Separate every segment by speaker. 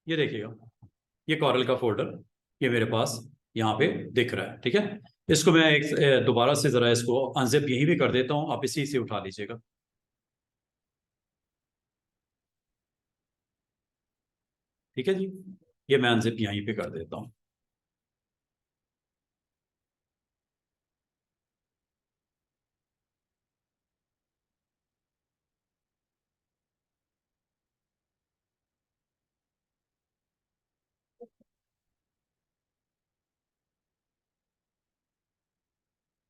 Speaker 1: ये देखिएगा, ये कॉरल का फोल्डर ये मेरे पास यहाँ पे दिख रहा है। ठीक है, इसको मैं एक दोबारा से जरा इसको अनजिप यहीं भी कर देता हूँ, आप इसी से उठा लीजिएगा। ठीक है जी, ये मैं अनजिप यहीं पे कर देता हूँ।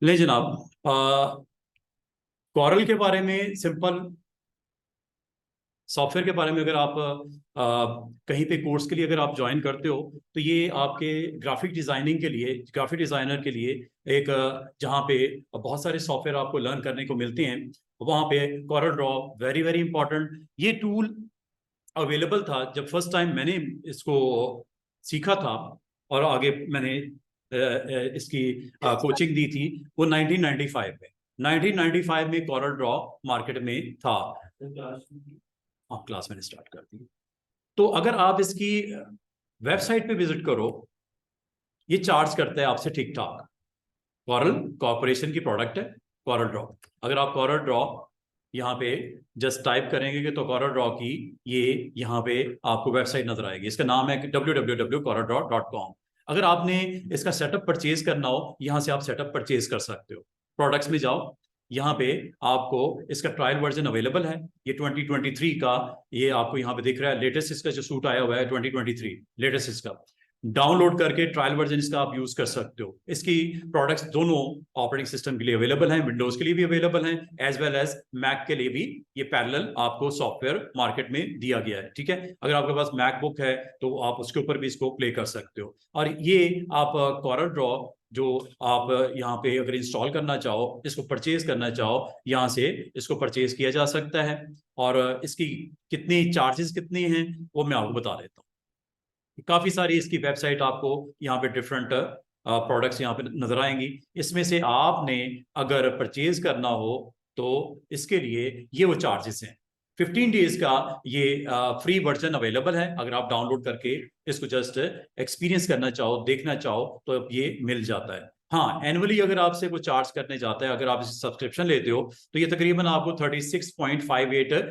Speaker 1: ले जनाब, कॉरल के बारे में सिंपल सॉफ्टवेयर के बारे में अगर आप कहीं पे कोर्स के लिए अगर आप ज्वाइन करते हो, तो ये आपके ग्राफिक डिजाइनिंग के लिए, ग्राफिक डिजाइनर के लिए एक जहाँ पे बहुत सारे सॉफ्टवेयर आपको लर्न करने को मिलते हैं, वहाँ पे Corel Draw very very important. ये टूल अवेलेबल था जब फर्स्ट टाइम मैंने इसको सीखा था, और आगे मैंने इसकी कोचिंग दी थी, वो 1995 में। 1995 में कोरल ड्रॉ मार्केट में था। हाँ, क्लास मैंने स्टार्ट कर दी। तो अगर आप इसकी वेबसाइट पे विजिट करो, ये चार्ज करता है आपसे ठीक ठाक। कॉरल कॉर्पोरेशन की प्रोडक्ट है कॉरल ड्रॉ। अगर आप कॉरल ड्रॉ यहाँ पे जस्ट टाइप करेंगे कि तो कॉरल ड्रॉ की ये यहाँ पे आपको वेबसाइट नजर आएगी। इसका नाम है www.coreldraw.com। अगर आपने इसका सेटअप परचेज करना हो, यहाँ से आप सेटअप परचेज कर सकते हो। प्रोडक्ट्स में जाओ, यहाँ पे आपको इसका ट्रायल वर्जन अवेलेबल है, ये 2023 का, ये आपको यहाँ पे दिख रहा है। लेटेस्ट इसका जो सूट आया हुआ है 2023 लेटेस्ट इसका, डाउनलोड करके ट्रायल वर्जन इसका आप यूज कर सकते हो। इसकी प्रोडक्ट्स दोनों ऑपरेटिंग सिस्टम के लिए अवेलेबल हैं, विंडोज के लिए भी अवेलेबल हैं, एज वेल एज मैक के लिए भी। ये पैरेलल आपको सॉफ्टवेयर मार्केट में दिया गया है। ठीक है, अगर आपके पास मैकबुक है तो आप उसके ऊपर भी इसको प्ले कर सकते हो। और ये आप कॉरल ड्रॉ जो आप यहाँ पे अगर इंस्टॉल करना चाहो, इसको परचेज करना चाहो, यहाँ से इसको परचेज किया जा सकता है। और इसकी कितनी चार्जेस कितनी हैं वो मैं आपको बता देता हूँ। काफी सारी इसकी वेबसाइट आपको यहाँ पे डिफरेंट प्रोडक्ट्स यहाँ पे नजर आएंगी। इसमें से आपने अगर परचेज करना हो तो इसके लिए ये वो चार्जेस हैं। 15 डेज का ये फ्री वर्जन अवेलेबल है। अगर आप डाउनलोड करके इसको जस्ट एक्सपीरियंस करना चाहो, देखना चाहो, तो ये मिल जाता है। हाँ, एनुअली अगर आपसे वो चार्ज करने जाता है, अगर आप इसे सब्सक्रिप्शन लेते हो, तो ये तकरीबन आपको 36.58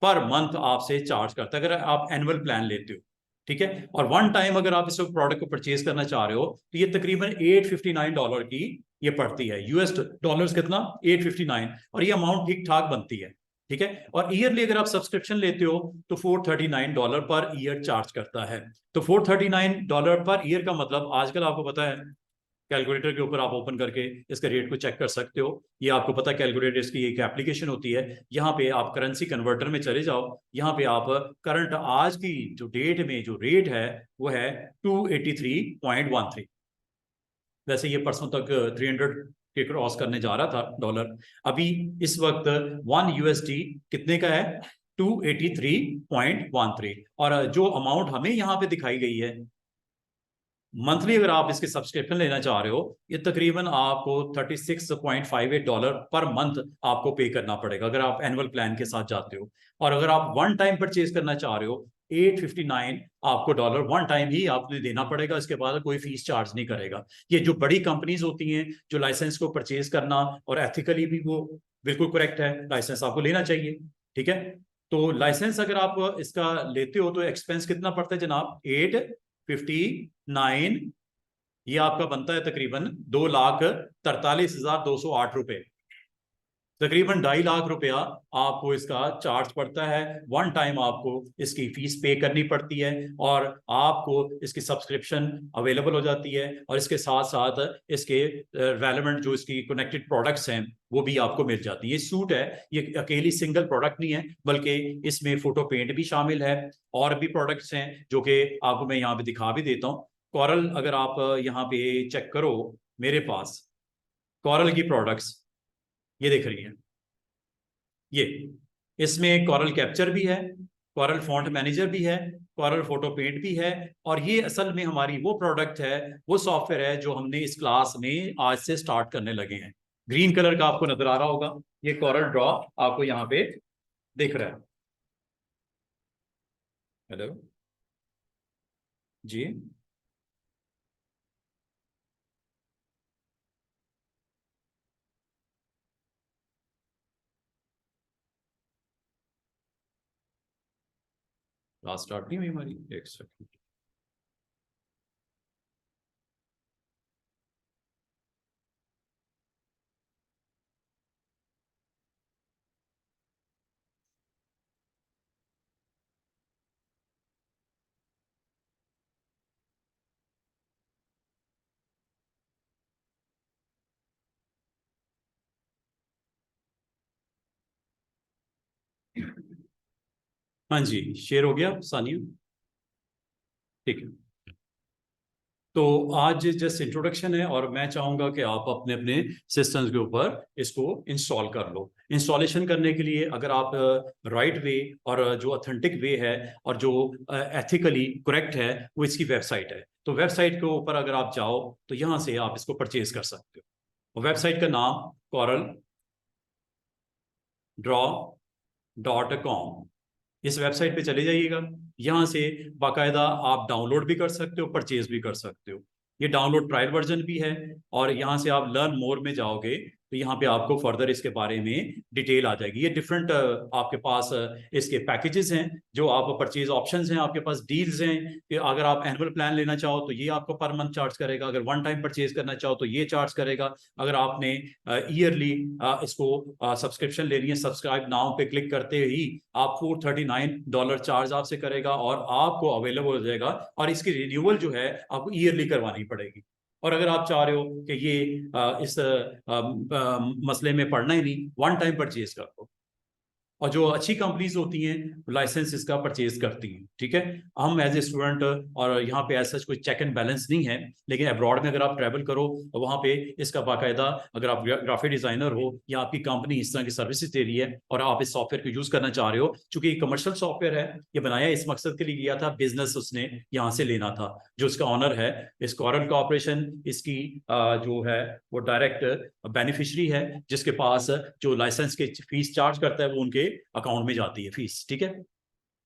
Speaker 1: पर मंथ आपसे चार्ज करता है, अगर आप एनुअल प्लान लेते हो। ठीक है, और वन टाइम अगर आप इस प्रोडक्ट को परचेज करना चाह रहे हो, तो ये तकरीबन $859 की ये पड़ती है। यूएस डॉलर्स कितना, 859, और ये अमाउंट ठीक ठाक बनती है। ठीक है, और ईयरली अगर आप सब्सक्रिप्शन लेते हो तो $439 पर ईयर चार्ज करता है। तो $439 पर ईयर का मतलब, आजकल आपको पता है, कैलकुलेटर के ऊपर आप ओपन करके इसके रेट को चेक कर सकते हो। ये आपको पता है, कैलकुलेटर इसकी एक एप्लीकेशन होती है। यहाँ पे आप करेंसी कन्वर्टर में चले जाओ, यहाँ पे आप करंट आज की जो डेट में जो रेट है वो है 283.13। वैसे ये परसों तक 300 के क्रॉस करने जा रहा था डॉलर। अभी इस वक्त 1 USD कितने का है, 283.13। और जो अमाउंट हमें यहाँ पे दिखाई गई है मंथली, अगर आप इसके सब्सक्रिप्शन लेना चाह रहे हो, ये तकरीबन आपको $36.58 पर मंथ आपको पे करना पड़ेगा अगर आप एनुअल प्लान के साथ जाते हो। और अगर आप वन टाइम परचेज करना चाह रहे हो, 859 आपको डॉलर वन टाइम ही आपने देना पड़ेगा। इसके बाद कोई फीस चार्ज नहीं करेगा। ये जो बड़ी कंपनीज होती हैं जो लाइसेंस को परचेज करना, और एथिकली भी वो बिल्कुल करेक्ट है, लाइसेंस आपको लेना चाहिए। ठीक है, तो लाइसेंस अगर आप इसका लेते हो तो एक्सपेंस कितना पड़ता है जनाब, 859। ये आपका बनता है तकरीबन 2,43,208 रुपए, तकरीबन 2.5 लाख रुपया आपको इसका चार्ज पड़ता है। वन टाइम आपको इसकी फीस पे करनी पड़ती है, और आपको इसकी सब्सक्रिप्शन अवेलेबल हो जाती है। और इसके साथ साथ इसके रेलेवेंट जो इसकी कनेक्टेड प्रोडक्ट्स हैं वो भी आपको मिल जाती है। ये सूट है, ये अकेली सिंगल प्रोडक्ट नहीं है, बल्कि इसमें फोटो पेंट भी शामिल है, और भी प्रोडक्ट्स हैं जो कि आपको मैं यहाँ पे दिखा भी देता हूँ। कॉरल अगर आप यहाँ पे चेक करो, मेरे पास कॉरल की प्रोडक्ट्स ये दिख रही हैं। ये इसमें कॉरल कैप्चर भी है, कॉरल फॉन्ट मैनेजर भी है, कॉरल फोटो पेंट भी है। और ये असल में हमारी वो प्रोडक्ट है, वो सॉफ्टवेयर है जो हमने इस क्लास में आज से स्टार्ट करने लगे हैं। ग्रीन कलर का आपको नजर आ रहा होगा, ये कॉरल ड्रॉ आपको यहाँ पे दिख रहा है। हेलो, जी क्लास स्टार्ट नहीं हुई हमारी, एक सेकंड। हाँ जी, शेयर हो गया सानिया। ठीक है, तो आज जस्ट इंट्रोडक्शन है और मैं चाहूंगा कि आप अपने अपने सिस्टम्स के ऊपर इसको इंस्टॉल कर लो। इंस्टॉलेशन करने के लिए अगर आप राइट वे और जो ऑथेंटिक वे है और जो एथिकली करेक्ट है वो इसकी वेबसाइट है। तो वेबसाइट के ऊपर अगर आप जाओ तो यहाँ से आप इसको परचेज कर सकते हो। वेबसाइट का नाम coreldraw.com। इस वेबसाइट पे चले जाइएगा। यहाँ से बाकायदा आप डाउनलोड भी कर सकते हो, परचेज भी कर सकते हो। ये डाउनलोड ट्रायल वर्जन भी है। और यहाँ से आप लर्न मोर में जाओगे तो यहाँ पे आपको फर्दर इसके बारे में डिटेल आ जाएगी। ये डिफरेंट आपके पास इसके पैकेजेस हैं, जो आप परचेज ऑप्शंस हैं, आपके पास डील्स हैं कि अगर आप एनुअल प्लान लेना चाहो तो ये आपको पर मंथ चार्ज करेगा, अगर वन टाइम परचेज करना चाहो तो ये चार्ज करेगा, अगर आपने ईयरली इसको सब्सक्रिप्शन लेनी है, सब्सक्राइब नाउ पे क्लिक करते ही आप $439 चार्ज आपसे करेगा और आपको अवेलेबल हो जाएगा। और इसकी रिन्यूअल जो है आपको ईयरली करवानी पड़ेगी। और अगर आप चाह रहे हो कि ये इस मसले में पड़ना ही नहीं, वन टाइम परचेज कर दो। और जो अच्छी कंपनीज होती हैं लाइसेंस इसका परचेज करती हैं। ठीक है, हम एज ए स्टूडेंट और यहाँ पे ऐसा कोई चेक एंड बैलेंस नहीं है, लेकिन अब्रॉड में अगर आप ट्रैवल करो तो वहाँ पे इसका बाकायदा, अगर आप ग्राफिक डिजाइनर हो या आपकी कंपनी इस तरह की सर्विसेज दे रही है और आप इस सॉफ्टवेयर को यूज करना चाह रहे हो, चूंकि ये कमर्शियल सॉफ्टवेयर है, ये बनाया इस मकसद के लिए गया था, बिजनेस उसने यहाँ से लेना था। जो इसका ऑनर है इस कॉरल कॉर्पोरेशन, इसकी जो है वो डायरेक्ट बेनिफिशियरी है, जिसके पास जो लाइसेंस के फीस चार्ज करता है वो उनके अकाउंट में जाती है फीस। ठीक है,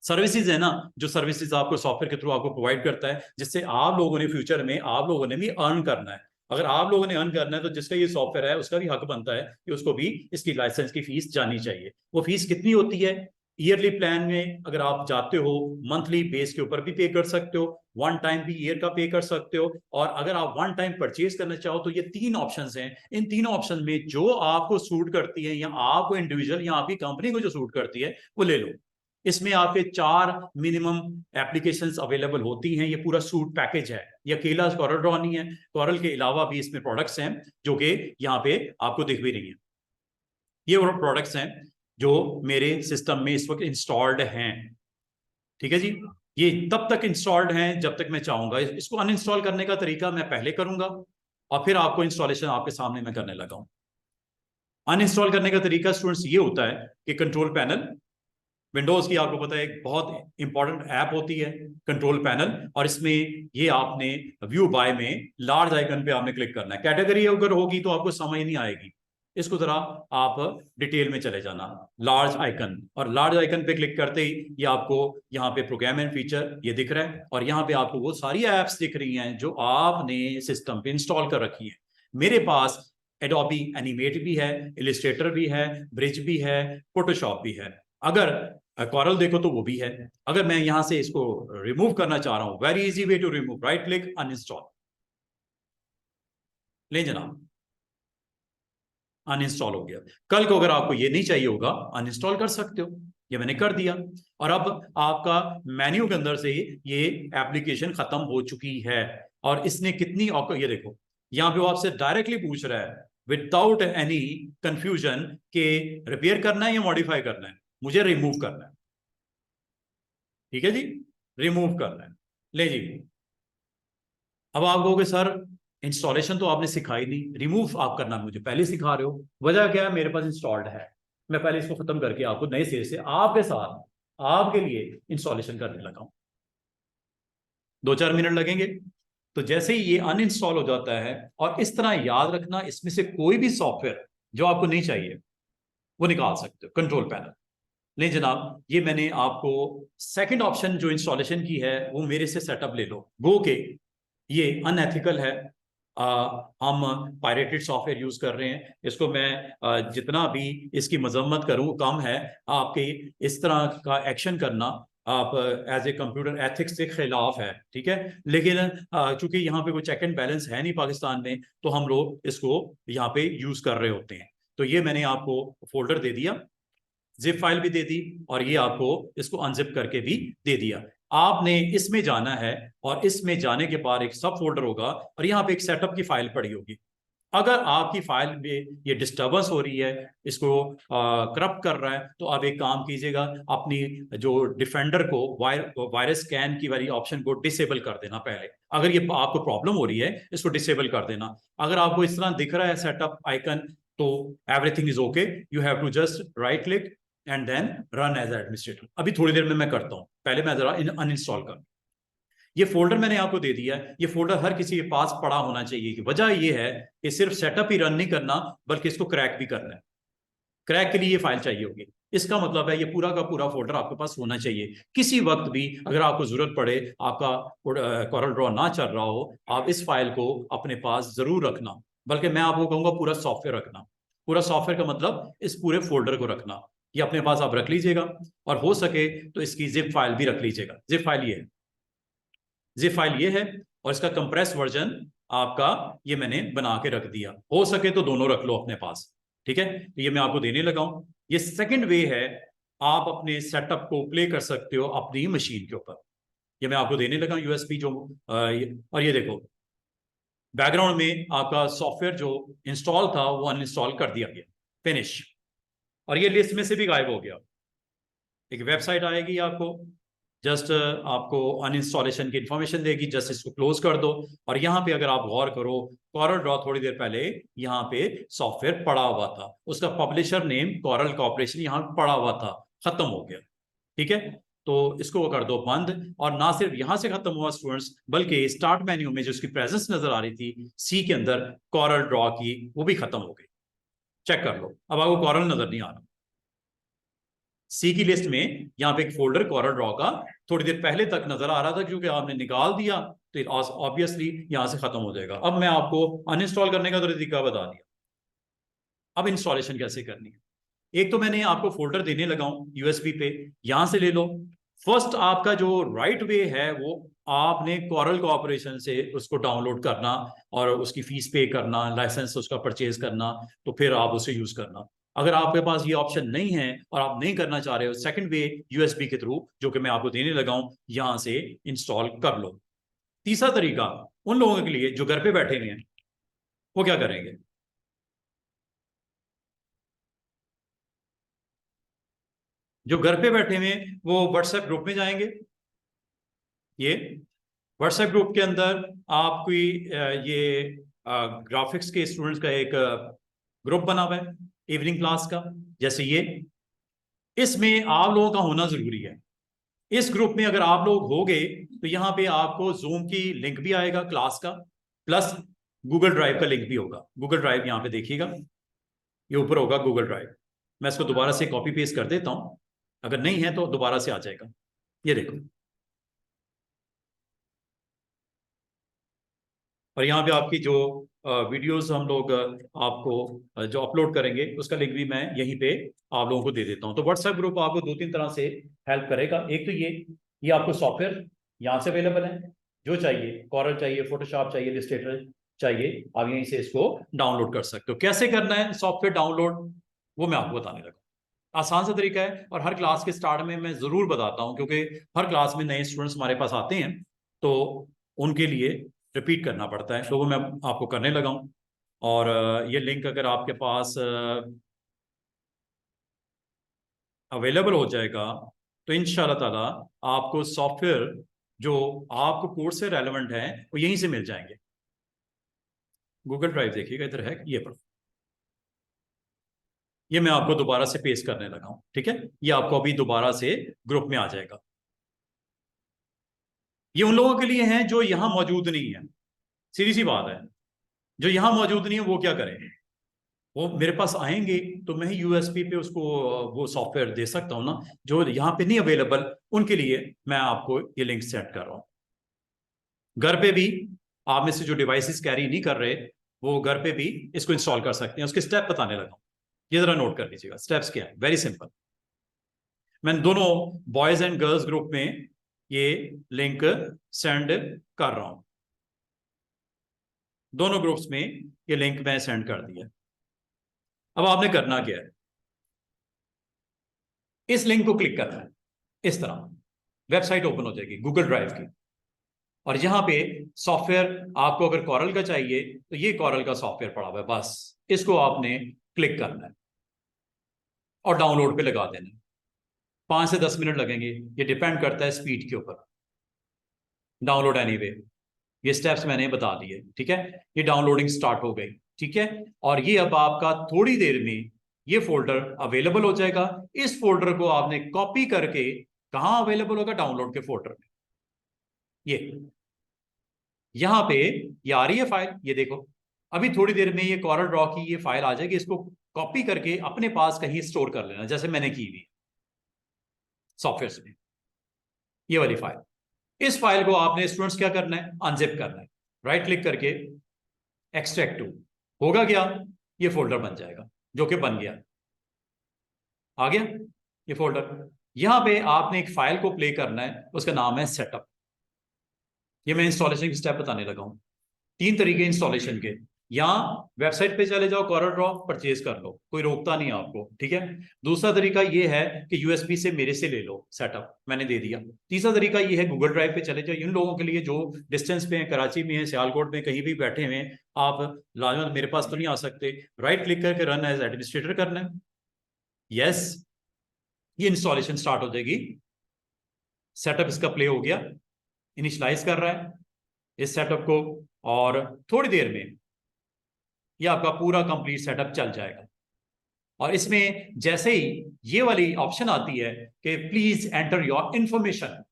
Speaker 1: सर्विसेज है ना, जो सर्विसेज आपको सॉफ्टवेयर के थ्रू आपको प्रोवाइड करता है, जिससे आप लोगों ने फ्यूचर में आप लोगों ने भी अर्न करना है। अगर आप लोगों ने अर्न करना है तो जिसका ये सॉफ्टवेयर है उसका भी हक बनता है कि उसको भी इसकी लाइसेंस की फीस जानी चाहिए। वो फीस कितनी होती है? ईयरली प्लान में अगर आप जाते हो मंथली बेस के ऊपर भी पे कर सकते हो, वन टाइम भी ईयर का पे कर सकते हो, और अगर आप वन टाइम परचेज करना चाहो तो ये तीन ऑप्शंस हैं। इन तीनों ऑप्शन में जो आपको सूट करती है, या आपको इंडिविजुअल या आपकी कंपनी को जो सूट करती है वो ले लो। इसमें आपके 4 मिनिमम एप्लीकेशंस अवेलेबल होती हैं। ये पूरा सूट पैकेज है। ये अकेला कॉरल ड्रॉ नहीं है, कॉरल के अलावा भी इसमें प्रोडक्ट्स हैं जो कि यहाँ पे आपको दिख भी रही हैं। ये वो प्रोडक्ट्स हैं जो मेरे सिस्टम में इस वक्त इंस्टॉल्ड हैं। ठीक है जी, ये तब तक इंस्टॉल्ड हैं जब तक मैं चाहूंगा। इसको अनइंस्टॉल करने का तरीका मैं पहले करूंगा और फिर आपको इंस्टॉलेशन आपके सामने मैं करने लगा हूं। अनइंस्टॉल करने का तरीका स्टूडेंट्स ये होता है कि कंट्रोल पैनल, विंडोज की आपको पता है एक बहुत इंपॉर्टेंट ऐप होती है कंट्रोल पैनल, और इसमें ये आपने व्यू बाय में लार्ज आइकन पे आपने क्लिक करना है। कैटेगरी अगर होगी तो आपको समझ नहीं आएगी, इसको जरा आप डिटेल में चले जाना। लार्ज आइकन, और लार्ज आइकन पे क्लिक करते ही ये आपको यहाँ पे प्रोग्राम एंड फीचर ये दिख रहा है, और यहाँ पे आपको वो सारी एप्स दिख रही हैं जो आपने सिस्टम पे इंस्टॉल कर रखी है। मेरे पास एडोबी एनिमेट भी है, इलिस्ट्रेटर भी है, ब्रिज भी है, फोटोशॉप भी है। अगर कॉरल देखो तो वो भी है। अगर मैं यहां से इसको रिमूव करना चाह रहा हूं, very easy way to remove, right click, uninstall. ले जनाब, अनइंस्टॉल हो गया। कल को अगर आपको ये नहीं चाहिए होगा अनइंस्टॉल कर सकते हो, ये मैंने कर दिया। और अब आपका मेन्यू के अंदर से ये एप्लीकेशन खत्म हो चुकी है। और इसने कितनी, ये देखो यहाँ पे वो आपसे डायरेक्टली पूछ रहा है विदाउट एनी कंफ्यूजन के रिपेयर करना है या मॉडिफाई करना है। मुझे रिमूव करना है। ठीक है जी, रिमूव करना है। ले जी, अब आप कहोगे सर इंस्टॉलेशन तो आपने सिखाई नहीं, रिमूव आप करना मुझे पहले सिखा रहे हो। वजह क्या है? मेरे पास इंस्टॉल्ड है। मैं पहले इसको खत्म करके आपको नए सिरे से आपके साथ आपके लिए इंस्टॉलेशन करने लगा हूं। 2-4 मिनट लगेंगे। तो जैसे ही ये अनइंस्टॉल हो जाता है, और इस तरह याद रखना, इसमें से कोई भी सॉफ्टवेयर जो आपको नहीं चाहिए वो निकाल सकते हो कंट्रोल पैनल। नहीं जनाब, ये मैंने आपको सेकंड ऑप्शन जो इंस्टॉलेशन की है वो मेरे से सेटअप ले लो, गो के ये अनएथिकल है। हम पायरेटेड सॉफ्टवेयर यूज कर रहे हैं, इसको मैं जितना भी इसकी मजम्मत करूं कम है। आपके इस तरह का एक्शन करना आप एज ए कंप्यूटर एथिक्स के खिलाफ है, ठीक है। लेकिन चूंकि यहाँ पे कोई चेक एंड बैलेंस है नहीं पाकिस्तान में, तो हम लोग इसको यहाँ पे यूज कर रहे होते हैं। तो ये मैंने आपको फोल्डर दे दिया, जिप फाइल भी दे दी, और ये आपको इसको अनजिप करके भी दे दिया। आपने इसमें जाना है, और इसमें जाने के बाद एक सब फोल्डर होगा, और यहाँ पे एक सेटअप की फाइल पड़ी होगी। अगर आपकी फाइल में ये डिस्टर्बेंस हो रही है, इसको करप्ट कर रहा है, तो आप एक काम कीजिएगा, अपनी जो डिफेंडर को वायरस स्कैन की वाली ऑप्शन को डिसेबल कर देना पहले। अगर ये आपको प्रॉब्लम हो रही है, इसको डिसेबल कर देना। अगर आपको इस तरह दिख रहा है सेटअप आइकन, तो everything is okay, you have to just right click and then run as administrator. अभी थोड़ी देर में मैं करता हूं, पहले मैं जरा अनइंस्टॉल कर। ये फोल्डर मैंने आपको दे दिया है, ये फोल्डर हर किसी के पास पड़ा होना चाहिए। कि वजह ये है कि सिर्फ सेटअप ही रन नहीं करना, बल्कि इसको क्रैक भी करना है। क्रैक के लिए ये फाइल चाहिए होगी। इसका मतलब है ये पूरा का पूरा फोल्डर आपके पास होना चाहिए। किसी वक्त भी अगर आपको जरूरत पड़े, आपका कोरल ड्रॉ ना चल रहा हो, आप इस फाइल को अपने पास जरूर रखना। बल्कि मैं आपको कहूंगा पूरा सॉफ्टवेयर रखना। पूरा सॉफ्टवेयर का मतलब इस पूरे फोल्डर को रखना। ये अपने पास आप रख लीजिएगा, और हो सके तो इसकी जिप फाइल भी रख लीजिएगा। जिप फाइल ये है, जिप फाइल ये है, और इसका कंप्रेस वर्जन आपका ये मैंने बना के रख दिया। हो सके तो दोनों रख लो अपने पास, ठीक है। तो ये मैं आपको देने लगा हूं। ये सेकंड वे है, आप अपने सेटअप को प्ले कर सकते हो अपनी मशीन के ऊपर। ये मैं आपको देने लगा यूएसबी जो और ये देखो, बैकग्राउंड में आपका सॉफ्टवेयर जो इंस्टॉल था वो अनइंस्टॉल कर दिया गया, फिनिश। और ये लिस्ट में से भी गायब हो गया। एक वेबसाइट आएगी आपको, जस्ट आपको अनइंस्टॉलेशन की इंफॉर्मेशन देगी, जस्ट इसको क्लोज कर दो। और यहाँ पे अगर आप गौर करो, कॉरल ड्रॉ थोड़ी देर पहले यहाँ पे सॉफ्टवेयर पड़ा हुआ था, उसका पब्लिशर नेम कॉरल कॉर्पोरेशन यहाँ पड़ा हुआ था, खत्म हो गया, ठीक है। तो इसको कर दो बंद। और ना सिर्फ यहां से खत्म हुआ स्टूडेंट्स, बल्कि स्टार्ट मेन्यू में जो उसकी प्रेजेंस नजर आ रही थी सी के अंदर कॉरल ड्रॉ की, वो भी खत्म हो गई। चेक कर लो, अब आपको कॉरल नजर नहीं आ रहा। सी की लिस्ट में यहाँ पे एक फोल्डर कॉरल ड्रॉ का थोड़ी देर पहले तक नजर आ रहा था, क्योंकि आपने निकाल दिया तो ऑब्वियसली यहां से खत्म हो जाएगा। अब मैं आपको अनइंस्टॉल करने का तो तरीका बता दिया। अब इंस्टॉलेशन कैसे करनी है, एक तो मैंने आपको फोल्डर देने लगा हूं यूएसबी पे, यहां से ले लो। फर्स्ट आपका जो राइट वे है, वो आपने कॉरल कॉर्पोरेशन से उसको डाउनलोड करना, और उसकी फीस पे करना, लाइसेंस उसका परचेज करना, तो फिर आप उसे यूज करना। अगर आपके पास ये ऑप्शन नहीं है और आप नहीं करना चाह रहे हो, सेकंड वे यूएसबी के थ्रू, जो कि मैं आपको देने लगा हूं, यहां से इंस्टॉल कर लो। तीसरा तरीका उन लोगों के लिए जो घर पे बैठे हुए हैं, वो क्या करेंगे, जो घर पे बैठे हुए वो व्हाट्सएप ग्रुप में जाएंगे। ये व्हाट्सएप ग्रुप के अंदर आपकी ये ग्राफिक्स के स्टूडेंट्स का एक ग्रुप बना हुआ है इवनिंग क्लास का, जैसे ये। इसमें आप लोगों का होना जरूरी है। इस ग्रुप में अगर आप लोग हो गए, तो यहाँ पे आपको जूम की लिंक भी आएगा क्लास का, प्लस गूगल ड्राइव का लिंक भी होगा। गूगल ड्राइव यहाँ पे देखिएगा, ये ऊपर होगा गूगल ड्राइव। मैं इसको दोबारा से कॉपी पेस्ट कर देता हूँ, अगर नहीं है तो दोबारा से आ जाएगा। ये देखो, और यहाँ पे आपकी जो वीडियोस हम लोग आपको जो अपलोड करेंगे, उसका लिंक भी मैं यहीं पे आप लोगों को दे देता हूँ। तो व्हाट्सएप ग्रुप आपको दो तीन तरह से हेल्प करेगा। एक तो ये आपको सॉफ्टवेयर यहाँ से अवेलेबल है, जो चाहिए, कॉरल चाहिए, फोटोशॉप चाहिए, इलस्ट्रेटर चाहिए, आप यहीं से इसको डाउनलोड कर सकते हो। कैसे करना है सॉफ्टवेयर डाउनलोड, वो मैं आपको बताने लगा। आसान सा तरीका है, और हर क्लास के स्टार्ट में मैं जरूर बताता हूँ, क्योंकि हर क्लास में नए स्टूडेंट्स हमारे पास आते हैं, तो उनके लिए रिपीट करना पड़ता है। तो वो मैं आपको करने लगा हूँ। और ये लिंक अगर आपके पास अवेलेबल हो जाएगा, तो इंशाल्लाह ताला आपको सॉफ्टवेयर जो आपको कोर्स से रेलेवेंट है, वो यहीं से मिल जाएंगे। गूगल ड्राइव देखिएगा, इधर है ये पर। ये मैं आपको दोबारा से पेस्ट करने लगा हूँ, ठीक है। ये आपको अभी दोबारा से ग्रुप में आ जाएगा। ये उन लोगों के लिए है जो यहां मौजूद नहीं है, सीधी सी बात है। जो यहां मौजूद नहीं है वो क्या करें, वो मेरे पास आएंगे तो मैं ही यूएसपी पे उसको वो सॉफ्टवेयर दे सकता हूँ ना, जो यहाँ पे नहीं अवेलेबल, उनके लिए मैं आपको ये लिंक सेंड कर रहा हूँ। घर पे भी आप में से जो डिवाइसेस कैरी नहीं कर रहे, वो घर पे भी इसको इंस्टॉल कर सकते हैं। उसके स्टेप बताने लगा हूँ, ये जरा नोट कर लीजिएगा। स्टेप्स क्या है, वेरी सिंपल। मैं दोनों बॉयज एंड गर्ल्स ग्रुप में ये लिंक सेंड कर रहा हूं। दोनों ग्रुप्स में ये लिंक मैं सेंड कर दिया। अब आपने करना क्या है, इस लिंक को क्लिक करना है। इस तरह वेबसाइट ओपन हो जाएगी गूगल ड्राइव की, और यहां पे सॉफ्टवेयर आपको अगर कॉरल का चाहिए तो ये कॉरल का सॉफ्टवेयर पड़ा हुआ है, बस इसको आपने क्लिक करना है और डाउनलोड पे लगा देना है। 5 से 10 मिनट लगेंगे, ये डिपेंड करता है स्पीड के ऊपर। डाउनलोड एनीवे, ये स्टेप्स मैंने बता दिए, ठीक है। ये डाउनलोडिंग स्टार्ट हो गई, ठीक है। और ये अब आपका थोड़ी देर में ये फोल्डर अवेलेबल हो जाएगा। इस फोल्डर को आपने कॉपी करके कहां अवेलेबल होगा, डाउनलोड के फोल्डर में। ये यहां पे ये आ रही है फाइल, ये देखो। अभी थोड़ी देर में ये कॉरल ड्रॉ की ये फाइल आ जाएगी। इसको कॉपी करके अपने पास कहीं स्टोर कर लेना, जैसे मैंने की हुई सॉफ्टवेयर में, ये वाली फाइल। इस फाइल को आपने स्टूडेंट्स क्या करना है, अनजिप करना है। राइट क्लिक करके एक्सट्रैक्ट टू, होगा क्या, ये फोल्डर बन जाएगा, जो कि बन गया। आ गया ये फोल्डर। यहां पे आपने एक फाइल को प्ले करना है, उसका नाम है सेटअप। ये मैं इंस्टॉलेशन की स्टेप बताने लगा हूं। 3 तरीके इंस्टॉलेशन के। यहाँ वेबसाइट पे चले जाओ, कॉरल ड्रॉ परचेज कर लो, कोई रोकता नहीं आपको, ठीक है। दूसरा तरीका ये है कि यूएसबी से मेरे से ले लो सेटअप, मैंने दे दिया। तीसरा तरीका ये है, गूगल ड्राइव पे चले जाओ। इन लोगों के लिए जो डिस्टेंस पे हैं, कराची में है, सियालकोट में, कहीं भी बैठे हुए हैं, आप लाजमत मेरे पास तो नहीं आ सकते। राइट क्लिक करके रन एज एडमिनिस्ट्रेटर करना है। यस, ये इंस्टॉलेशन स्टार्ट हो जाएगी। सेटअप इसका प्ले हो गया, इनिशियलाइज कर रहा है इस सेटअप को, और थोड़ी देर में ये आपका पूरा कंप्लीट सेटअप चल जाएगा। और इसमें जैसे ही ये वाली ऑप्शन आती है कि प्लीज एंटर योर इंफॉर्मेशन,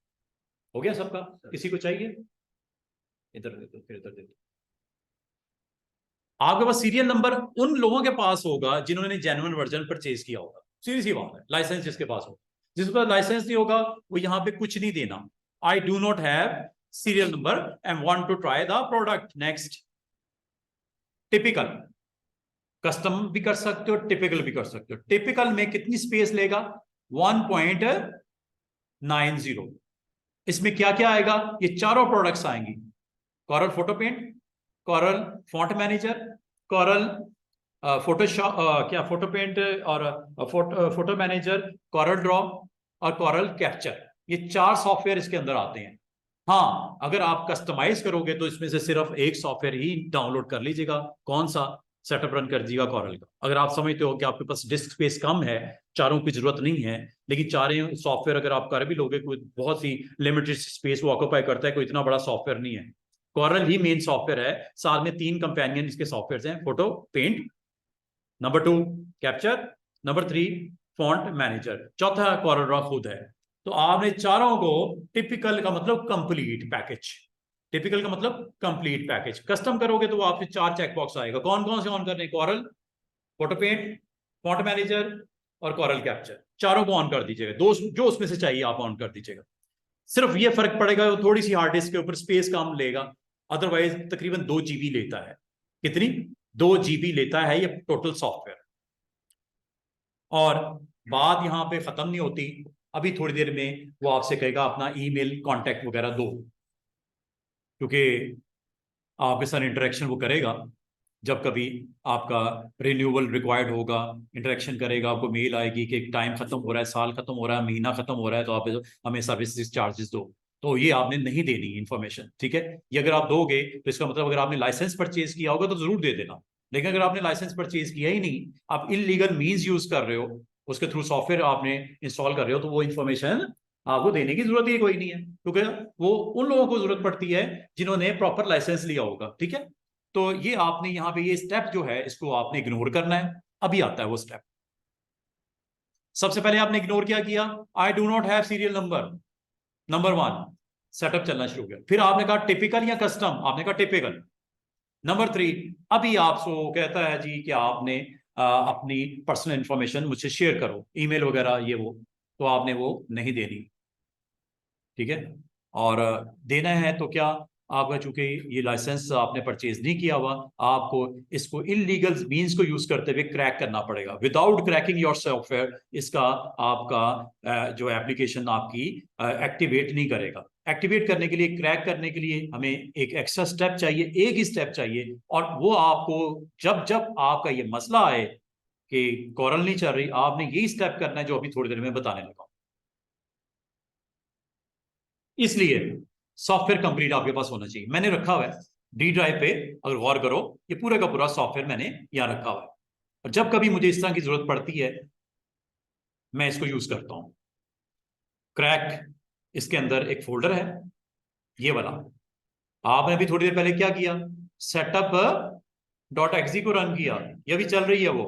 Speaker 1: हो गया सबका, किसी को चाहिए इधर दे दो, फिर इधर दे दो। आपके पास सीरियल नंबर उन लोगों के पास होगा जिन्होंने जेन्युइन वर्जन परचेज किया होगा, सीधी सी बात है। लाइसेंस जिसके पास होगा, जिसके पास लाइसेंस नहीं होगा वो यहां पे कुछ नहीं देना। I do not have serial number and want to try the product. Next, typical, custom भी कर सकते हो, टिपिकल भी कर सकते हो। टिपिकल में कितनी स्पेस लेगा, 1.90। इसमें क्या क्या आएगा, ये चारों प्रोडक्ट्स आएंगी। Corel photo paint, Corel font manager, Corel Photoshop, क्या फोटो पेंट और फोटो मैनेजर, कॉरल ड्रॉ और कॉरल कैप्चर। ये 4 सॉफ्टवेयर इसके अंदर आते हैं। हाँ, अगर आप कस्टमाइज करोगे तो इसमें से सिर्फ एक सॉफ्टवेयर ही डाउनलोड कर लीजिएगा। कौन सा, सेटअप रन कर दीजिएगा कॉरल का। अगर आप समझते हो कि आपके पास डिस्क स्पेस कम है, चारों की जरूरत नहीं है, लेकिन चारों सॉफ्टवेयर अगर आप कर भी लोगे, कोई बहुत ही लिमिटेड स्पेस वो ऑक्यूपाई करता है, कोई इतना बड़ा सॉफ्टवेयर नहीं है। कॉरल ही मेन सॉफ्टवेयर है, साथ में 3 कंपेनियन इसके सॉफ्टवेयर हैं, photo paint, number 2 capture, number 3 font manager, चौथा कॉरल ड्रॉ खुद है। तो आपने चारों को, टिपिकल का मतलब कंप्लीट पैकेज, टिपिकल का मतलब कंप्लीट पैकेज। कस्टम करोगे तो वो आपके 4 चेकबॉक्स आएगा। कौन कौन से ऑन करने, Corel, photo paint, font manager और कॉरल कैप्चर, चारों को ऑन कर दीजिएगा। दो जो उसमें से चाहिए आप ऑन कर दीजिएगा। सिर्फ ये फर्क पड़ेगा, वो थोड़ी सी हार्ड डिस्क के ऊपर स्पेस कम लेगा, अदरवाइज तकरीबन 2 GB लेता है। कितनी, 2 GB लेता है ये टोटल सॉफ्टवेयर। और बात यहां पे खत्म नहीं होती, अभी थोड़ी देर में वो आपसे कहेगा अपना ईमेल कांटेक्ट वगैरह दो, क्योंकि आपके साथ इंटरेक्शन वो करेगा। जब कभी आपका रिन्यूअल रिक्वायर्ड होगा, इंटरेक्शन करेगा, आपको मेल आएगी कि टाइम खत्म हो रहा है, साल खत्म हो रहा है, महीना खत्म हो रहा है, तो आप हमें सर्विस चार्जेस दो। तो ये आपने नहीं देनी इंफॉर्मेशन, ठीक है। ये अगर आप दोगे तो इसका मतलब अगर आपने लाइसेंस परचेज किया होगा तो जरूर दे देना। लेकिन अगर आपने लाइसेंस परचेज किया ही नहीं, आप इलीगल मीन्स यूज कर रहे हो, उसके थ्रू सॉफ्टवेयर आपने इंस्टॉल कर रहे हो, तो वो इंफॉर्मेशन आपको देने की जरूरत ही कोई नहीं है, क्योंकि वो उन लोगों को जरूरत पड़ती है जिन्होंने प्रॉपर लाइसेंस लिया होगा, ठीक है। तो ये आपने यहाँ पे ये स्टेप जो है इसको आपने इग्नोर करना है। अभी आता है वो स्टेप। सबसे पहले आपने इग्नोर क्या किया, आई do not have serial number, number 1, setup चलना शुरू हो गया। फिर आपने कहा टिपिकल या कस्टम, आपने कहा टिपिकल। नंबर 3, अभी आपको कहता है जी कि आपने अपनी पर्सनल इंफॉर्मेशन मुझसे शेयर करो, ईमेल वगैरह ये वो, तो आपने वो नहीं देनी, ठीक है। और देना है तो क्या, आपका चूंकि ये लाइसेंस आपने परचेज नहीं किया हुआ, आपको इसको इलीगल मींस को यूज करते हुए क्रैक करना पड़ेगा। विदाउट क्रैकिंग योर सॉफ्टवेयर इसका आपका जो एप्लीकेशन आपकी एक्टिवेट नहीं करेगा। एक्टिवेट करने के लिए, क्रैक करने के लिए हमें एक एक्स्ट्रा स्टेप चाहिए, एक ही स्टेप चाहिए, और वो आपको जब जब आपका ये मसला आए कि कोरल नहीं चल रही, आपने यही स्टेप करना है जो अभी थोड़ी देर में बताने लगा। इसलिए सॉफ्टवेयर कंप्लीट आपके पास होना चाहिए। मैंने रखा हुआ है डी ड्राइव पे, अगर गौर करो, ये पूरा का पूरा सॉफ्टवेयर मैंने यहाँ रखा हुआ है, और जब कभी मुझे इस तरह की जरूरत पड़ती है मैं इसको यूज करता हूं। क्रैक, इसके अंदर एक फोल्डर है ये वाला, आपने अभी थोड़ी देर पहले क्या किया, सेटअप डॉट एक्सी को रन किया, ये भी चल रही है वो,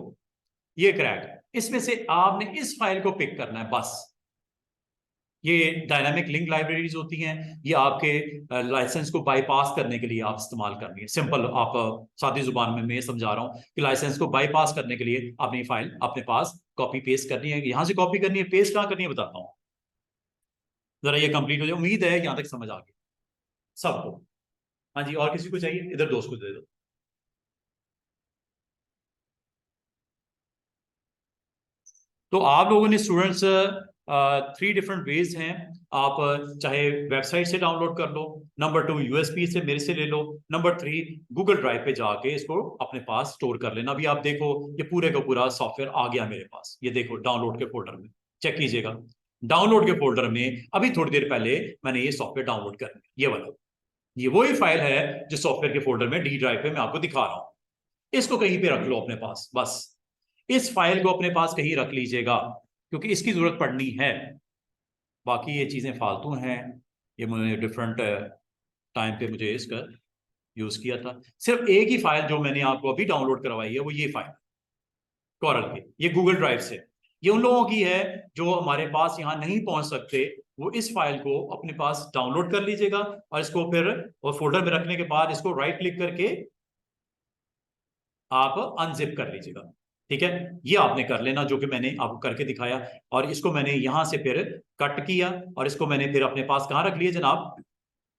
Speaker 1: ये क्रैक है। इसमें से आपने इस फाइल को पिक करना है बस। ये डायनामिक लिंक लाइब्रेरीज होती हैं, ये आपके लाइसेंस को बाईपास करने के लिए आप इस्तेमाल करनी है। सिंपल आप सादी जुबान में मैं ये समझा रहा हूँ कि लाइसेंस को बाईपास करने के लिए अपनी फाइल अपने पास कॉपी पेस्ट करनी है, यहां से कॉपी करनी है, पेस्ट कहाँ करनी है बताता हूँ। जरा ये कंप्लीट हो जाए, उम्मीद है यहां तक समझ आ गई सबको। हाँ जी, और किसी को चाहिए, इधर दोस्त को दे दो। तो आप लोगों ने स्टूडेंट्स 3 डिफरेंट वेज हैं। आप चाहे वेबसाइट से डाउनलोड कर लो, नंबर 2 यूएसबी से मेरे से ले लो, नंबर 3 गूगल ड्राइव पे जाके इसको अपने पास स्टोर कर लेना। अभी आप देखो ये पूरे का पूरा सॉफ्टवेयर आ गया मेरे पास, ये देखो डाउनलोड के फोल्डर में, चेक कीजिएगा। डाउनलोड के फोल्डर में अभी थोड़ी देर पहले मैंने ये सॉफ्टवेयर डाउनलोड कर लिया, ये वाला, ये वही फाइल है जो सॉफ्टवेयर के फोल्डर में डी ड्राइव पे मैं आपको दिखा रहा हूं। इसको कहीं पे रख लो अपने पास, बस इस फाइल को अपने पास कहीं रख लीजिएगा, क्योंकि इसकी जरूरत पड़नी है। बाकी ये चीजें फालतू हैं, ये मुझे डिफरेंट टाइम पे मुझे इसका यूज किया था। सिर्फ एक ही फाइल जो मैंने आपको अभी डाउनलोड करवाई है वो ये फाइल कोरल की, ये गूगल ड्राइव से। ये उन लोगों की है जो हमारे पास यहाँ नहीं पहुंच सकते, वो इस फाइल को अपने पास डाउनलोड कर लीजिएगा, और इसको फिर और फोल्डर में रखने के बाद इसको राइट क्लिक करके आप अनजिप कर लीजिएगा, ठीक है। ये आपने कर लेना जो कि मैंने आपको करके दिखाया, और इसको मैंने यहां से फिर कट किया, और इसको मैंने फिर अपने पास कहां रख लिया जनाब,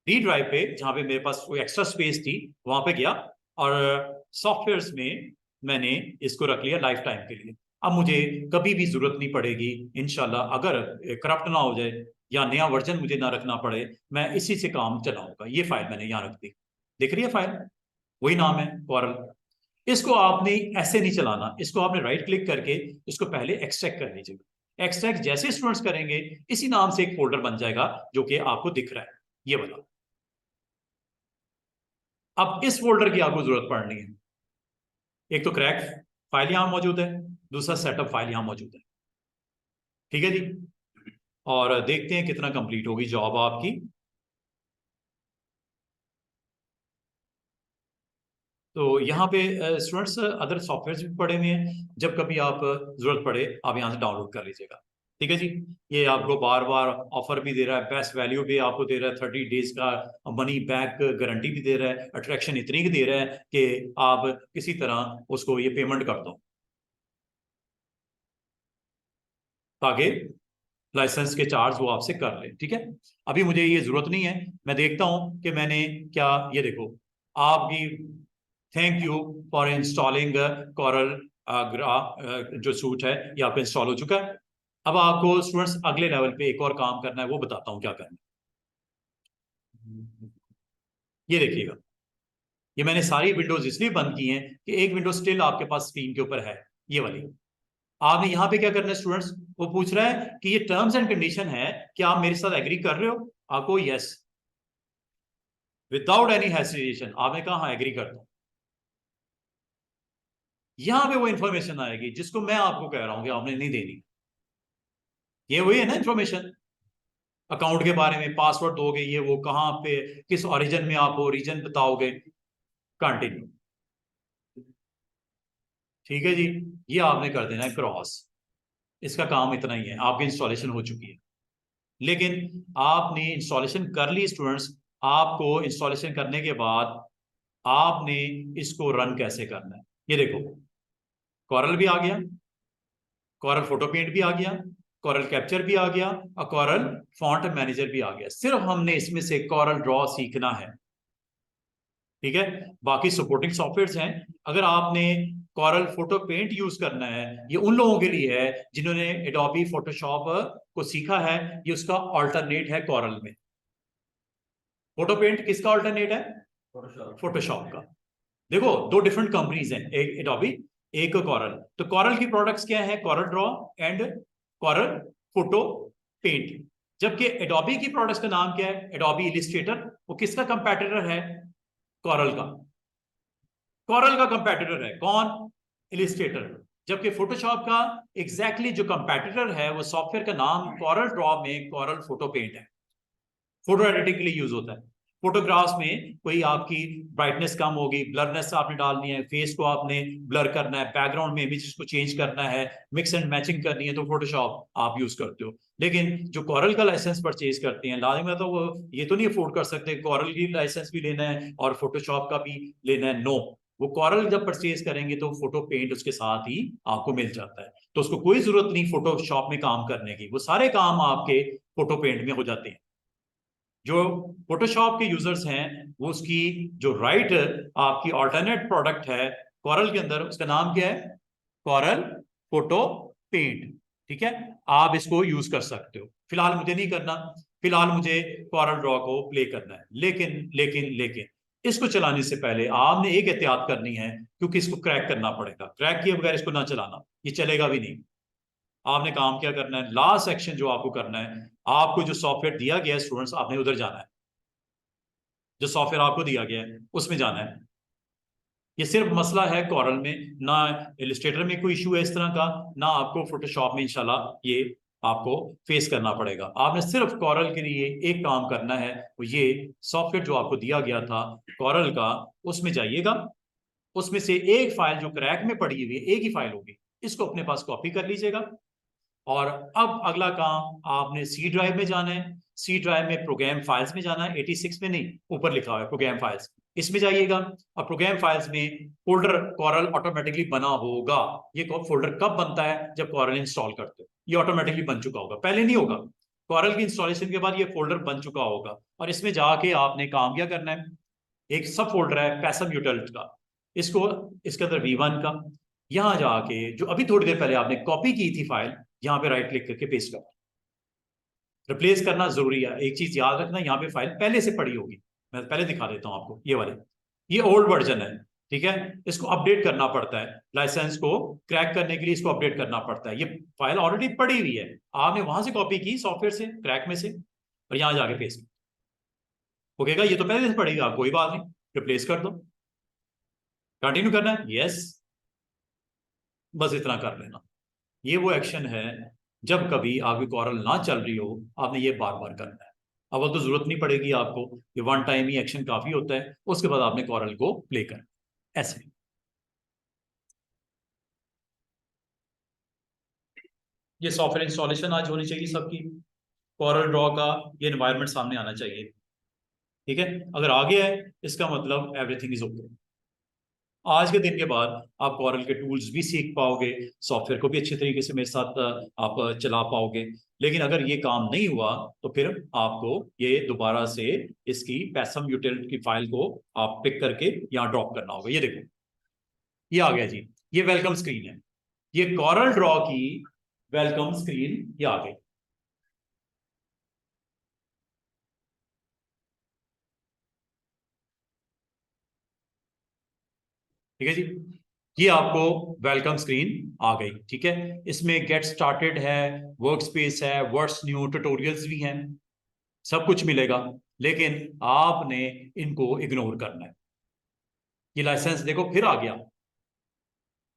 Speaker 1: डी ड्राइव पे, जहां पे मेरे पास कोई एक्स्ट्रा स्पेस थी वहां पे गया, और सॉफ्टवेयर्स में मैंने इसको रख लिया लाइफ टाइम के लिए। अब मुझे कभी भी जरूरत नहीं पड़ेगी इंशाल्लाह, अगर करप्ट ना हो जाए या नया वर्जन मुझे ना रखना पड़े, मैं इसी से काम चलाऊंगा। ये फाइल मैंने यहाँ रख दी, दिख रही है फाइल, वही नाम है कोरल। इसको आपने ऐसे नहीं चलाना, इसको आपने राइट क्लिक करके इसको पहले एक्सट्रैक्ट कर लीजिएगा। एक्सट्रैक्ट जैसे स्टूडेंट्स करेंगे इसी नाम से एक फोल्डर बन जाएगा जो कि आपको दिख रहा है, ये वाला। अब इस फोल्डर की आपको जरूरत पड़नी है, एक तो क्रैक फाइल यहां मौजूद है, दूसरा सेटअप फाइल यहां मौजूद है, ठीक है जी। और देखते हैं कितना कंप्लीट होगी जॉब आपकी। तो यहाँ पे स्टूडेंट्स अदर सॉफ्टवेयर भी पड़े हुए हैं, जब कभी आप जरूरत पड़े आप यहाँ से डाउनलोड कर लीजिएगा, ठीक है जी। ये आपको बार बार ऑफर भी दे रहा है, बेस्ट वैल्यू भी आपको दे रहा है, 30 डेज का मनी बैक गारंटी भी दे रहा है, अट्रैक्शन इतनी की दे रहा है कि आप किसी तरह उसको ये पेमेंट कर दो ताकि लाइसेंस के चार्ज वो आपसे कर ले, ठीक है। अभी मुझे ये जरूरत नहीं है, मैं देखता हूं कि मैंने क्या, ये देखो आपकी, thank you for installing Corel जो सूट है ये आपका इंस्टॉल हो चुका है। अब आपको स्टूडेंट्स अगले लेवल पे एक और काम करना है, वो बताता हूं क्या करना है। ये देखिएगा, ये मैंने सारी विंडोज इसलिए बंद की हैं कि एक विंडो स्टिल आपके पास स्क्रीन के ऊपर है, ये वाली। आपने यहां पे क्या करना है स्टूडेंट्स, वो पूछ रहा है कि ये टर्म्स एंड कंडीशन है, क्या आप मेरे साथ एग्री कर रहे हो, आपको यस, विदाउट एनी हेसिटेशन आपने कहा हाँ एग्री करता हूं। यहां पे वो इंफॉर्मेशन आएगी जिसको मैं आपको कह रहा हूं कि आपने नहीं देनी। ये वही है ना इंफॉर्मेशन, अकाउंट के बारे में, पासवर्ड दोगे, ये वो, कहां पे किस ओरिजिन में आप हो, रीजन बताओगे, कंटिन्यू, ठीक है जी। ये आपने कर देना है क्रॉस, इसका काम इतना ही है, आपकी इंस्टॉलेशन हो चुकी है। लेकिन आपने इंस्टॉलेशन कर ली स्टूडेंट्स, आपको इंस्टॉलेशन करने के बाद आपने इसको रन कैसे करना है, ये देखो कॉरल भी आ गया, कॉरल फोटो पेंट भी आ गया, कॉरल कैप्चर भी आ गया और कॉरल फॉन्ट मैनेजर भी आ गया। सिर्फ हमने इसमें से कॉरल ड्रॉ सीखना है, ठीक है। बाकी सपोर्टिंग सॉफ्टवेयर्स हैं। अगर आपने कॉरल फोटो पेंट यूज करना है, ये उन लोगों के लिए है जिन्होंने एडोबी फोटोशॉप को सीखा है, ये उसका ऑल्टरनेट है कॉरल में। फोटो पेंट किसका ऑल्टरनेट है? फोटोशॉप का। देखो दो डिफरेंट कंपनीज हैं, एक एडोबी एक कॉरल। तो कॉरल की प्रोडक्ट्स क्या है? Corel draw and Corel photo paint. जबकि एडोबी की प्रोडक्ट्स का नाम क्या है? Adobe illustrator. वो किसका कंपेटिटर है? कॉरल का। कॉरल का कंपेटिटर है कौन? इलिस्ट्रेटर। जबकि फोटोशॉप का एग्जैक्टली जो कंपेटिटर है वो सॉफ्टवेयर का नाम कॉरल ड्रॉ में कॉरल फोटो पेंट है। फोटो एडिटिंग के लिए यूज होता है। फोटोग्राफ्स में कोई आपकी ब्राइटनेस कम होगी, ब्लरनेस आपने डालनी है, फेस को आपने ब्लर करना है, बैकग्राउंड में इमेजेस को चेंज करना है, मिक्स एंड मैचिंग करनी है, तो फोटोशॉप आप यूज करते हो। लेकिन जो कॉरल का लाइसेंस परचेज करते हैं, लाजिम है तो वो ये तो नहीं अफोर्ड कर सकते कॉरल की लाइसेंस भी लेना है और फोटोशॉप का भी लेना है। नो, वो कॉरल जब परचेज करेंगे तो फोटो पेंट उसके साथ ही आपको मिल जाता है, तो उसको कोई जरूरत नहीं फोटोशॉप में काम करने की, वो सारे काम आपके फोटो पेंट में हो जाते हैं। जो फोटोशॉप के यूजर्स हैं वो उसकी जो राइट आपकी ऑल्टरनेट प्रोडक्ट है कॉरल के अंदर, उसका नाम क्या है? Corel photo paint. ठीक है, आप इसको यूज कर सकते हो। फिलहाल मुझे नहीं करना, फिलहाल मुझे कॉरल ड्रॉ को प्ले करना है। लेकिन लेकिन लेकिन इसको चलाने से पहले आपने एक एहतियात करनी है, क्योंकि इसको क्रैक करना पड़ेगा। क्रैक किए बगैर इसको ना चलाना, ये चलेगा भी नहीं। आपने काम क्या करना है? लास्ट सेक्शन जो आपको करना है, आपको जो सॉफ्टवेयर दिया गया है स्टूडेंट्स, आपने उधर जाना है। जो सॉफ्टवेयर आपको दिया गया है उसमें जाना है। ये सिर्फ मसला है कॉरल में, ना इलिस्ट्रेटर में कोई इशू है इस तरह का, ना आपको फोटोशॉप में इंशाल्लाह ये आपको फेस करना पड़ेगा। आपने सिर्फ कॉरल के लिए एक काम करना है, वो ये सॉफ्टवेयर जो आपको दिया गया था कॉरल का, उसमें जाइएगा। उसमें से एक फाइल जो क्रैक में पड़ी हुई है, एक ही फाइल होगी, इसको अपने पास कॉपी कर लीजिएगा। और अब अगला काम, आपने सी ड्राइव में जाना है। सी ड्राइव में प्रोग्राम फाइल्स में जाना है, 86 में नहीं, ऊपर लिखा हुआ है प्रोग्राम फाइल्स, इसमें जाइएगा। और प्रोग्राम फाइल्स में फोल्डर कॉरल ऑटोमेटिकली बना होगा। ये फोल्डर कब बनता है? जब कॉरल इंस्टॉल करते हो, ये ऑटोमेटिकली बन चुका होगा, पहले नहीं होगा। कॉरल की इंस्टॉलेशन के बाद ये फोल्डर बन चुका होगा। और इसमें जाके आपने काम क्या करना है? एक सब फोल्डर है पैसम यूटिलिट का, इसको इसके अंदर V1 का, यहां जाके जो अभी थोड़ी देर पहले आपने कॉपी की थी फाइल, यहां पे राइट क्लिक करके पेस्ट कर, रिप्लेस करना जरूरी है। एक चीज याद रखना, यहाँ पे फाइल पहले से पड़ी होगी। मैं पहले दिखा देता हूं आपको, ये वाले, ये ओल्ड वर्जन है, ठीक है। इसको अपडेट करना पड़ता है, लाइसेंस को क्रैक करने के लिए इसको अपडेट करना पड़ता है। ये फाइल ऑलरेडी पड़ी हुई है, आपने वहां से कॉपी की सॉफ्टवेयर से, क्रैक में से, और यहां जाके पेस्ट ओकेगा। ये तो पहले से पड़ेगा, कोई बात नहीं, रिप्लेस कर दो। कंटिन्यू करना है, यस, बस इतना कर लेना। ये वो एक्शन है, जब कभी आपकी कॉरल ना चल रही हो, आपने ये बार बार करना है। अव्वल तो जरूरत नहीं पड़ेगी आपको, ये वन टाइम ही एक्शन काफी होता है, उसके बाद आपने कॉरल को प्ले करना ऐसे। ये सॉफ्टवेयर इंस्टॉलेशन आज होनी चाहिए सबकी, कॉरल ड्रॉ का ये एनवायरनमेंट सामने आना चाहिए, ठीक है। अगर आ गया है, इसका मतलब एवरीथिंग इज ओके। आज के दिन के बाद आप कॉरल के टूल्स भी सीख पाओगे, सॉफ्टवेयर को भी अच्छे तरीके से मेरे साथ आप चला पाओगे। लेकिन अगर ये काम नहीं हुआ, तो फिर आपको ये दोबारा से इसकी पैसम यूटिलिटी की फाइल को आप पिक करके यहाँ ड्रॉप करना होगा। ये देखो, ये आ गया जी, ये वेलकम स्क्रीन है, ये कॉरल ड्रॉ की वेलकम स्क्रीन ये आ गई। ठीक है जी, ये आपको वेलकम स्क्रीन आ गई, ठीक है। इसमें गेट स्टार्टेड है, वर्क स्पेस है, व्हाट्स न्यू, ट्यूटोरियल्स भी हैं, सब कुछ मिलेगा। लेकिन आपने इनको इग्नोर करना है। ये लाइसेंस देखो फिर आ गया,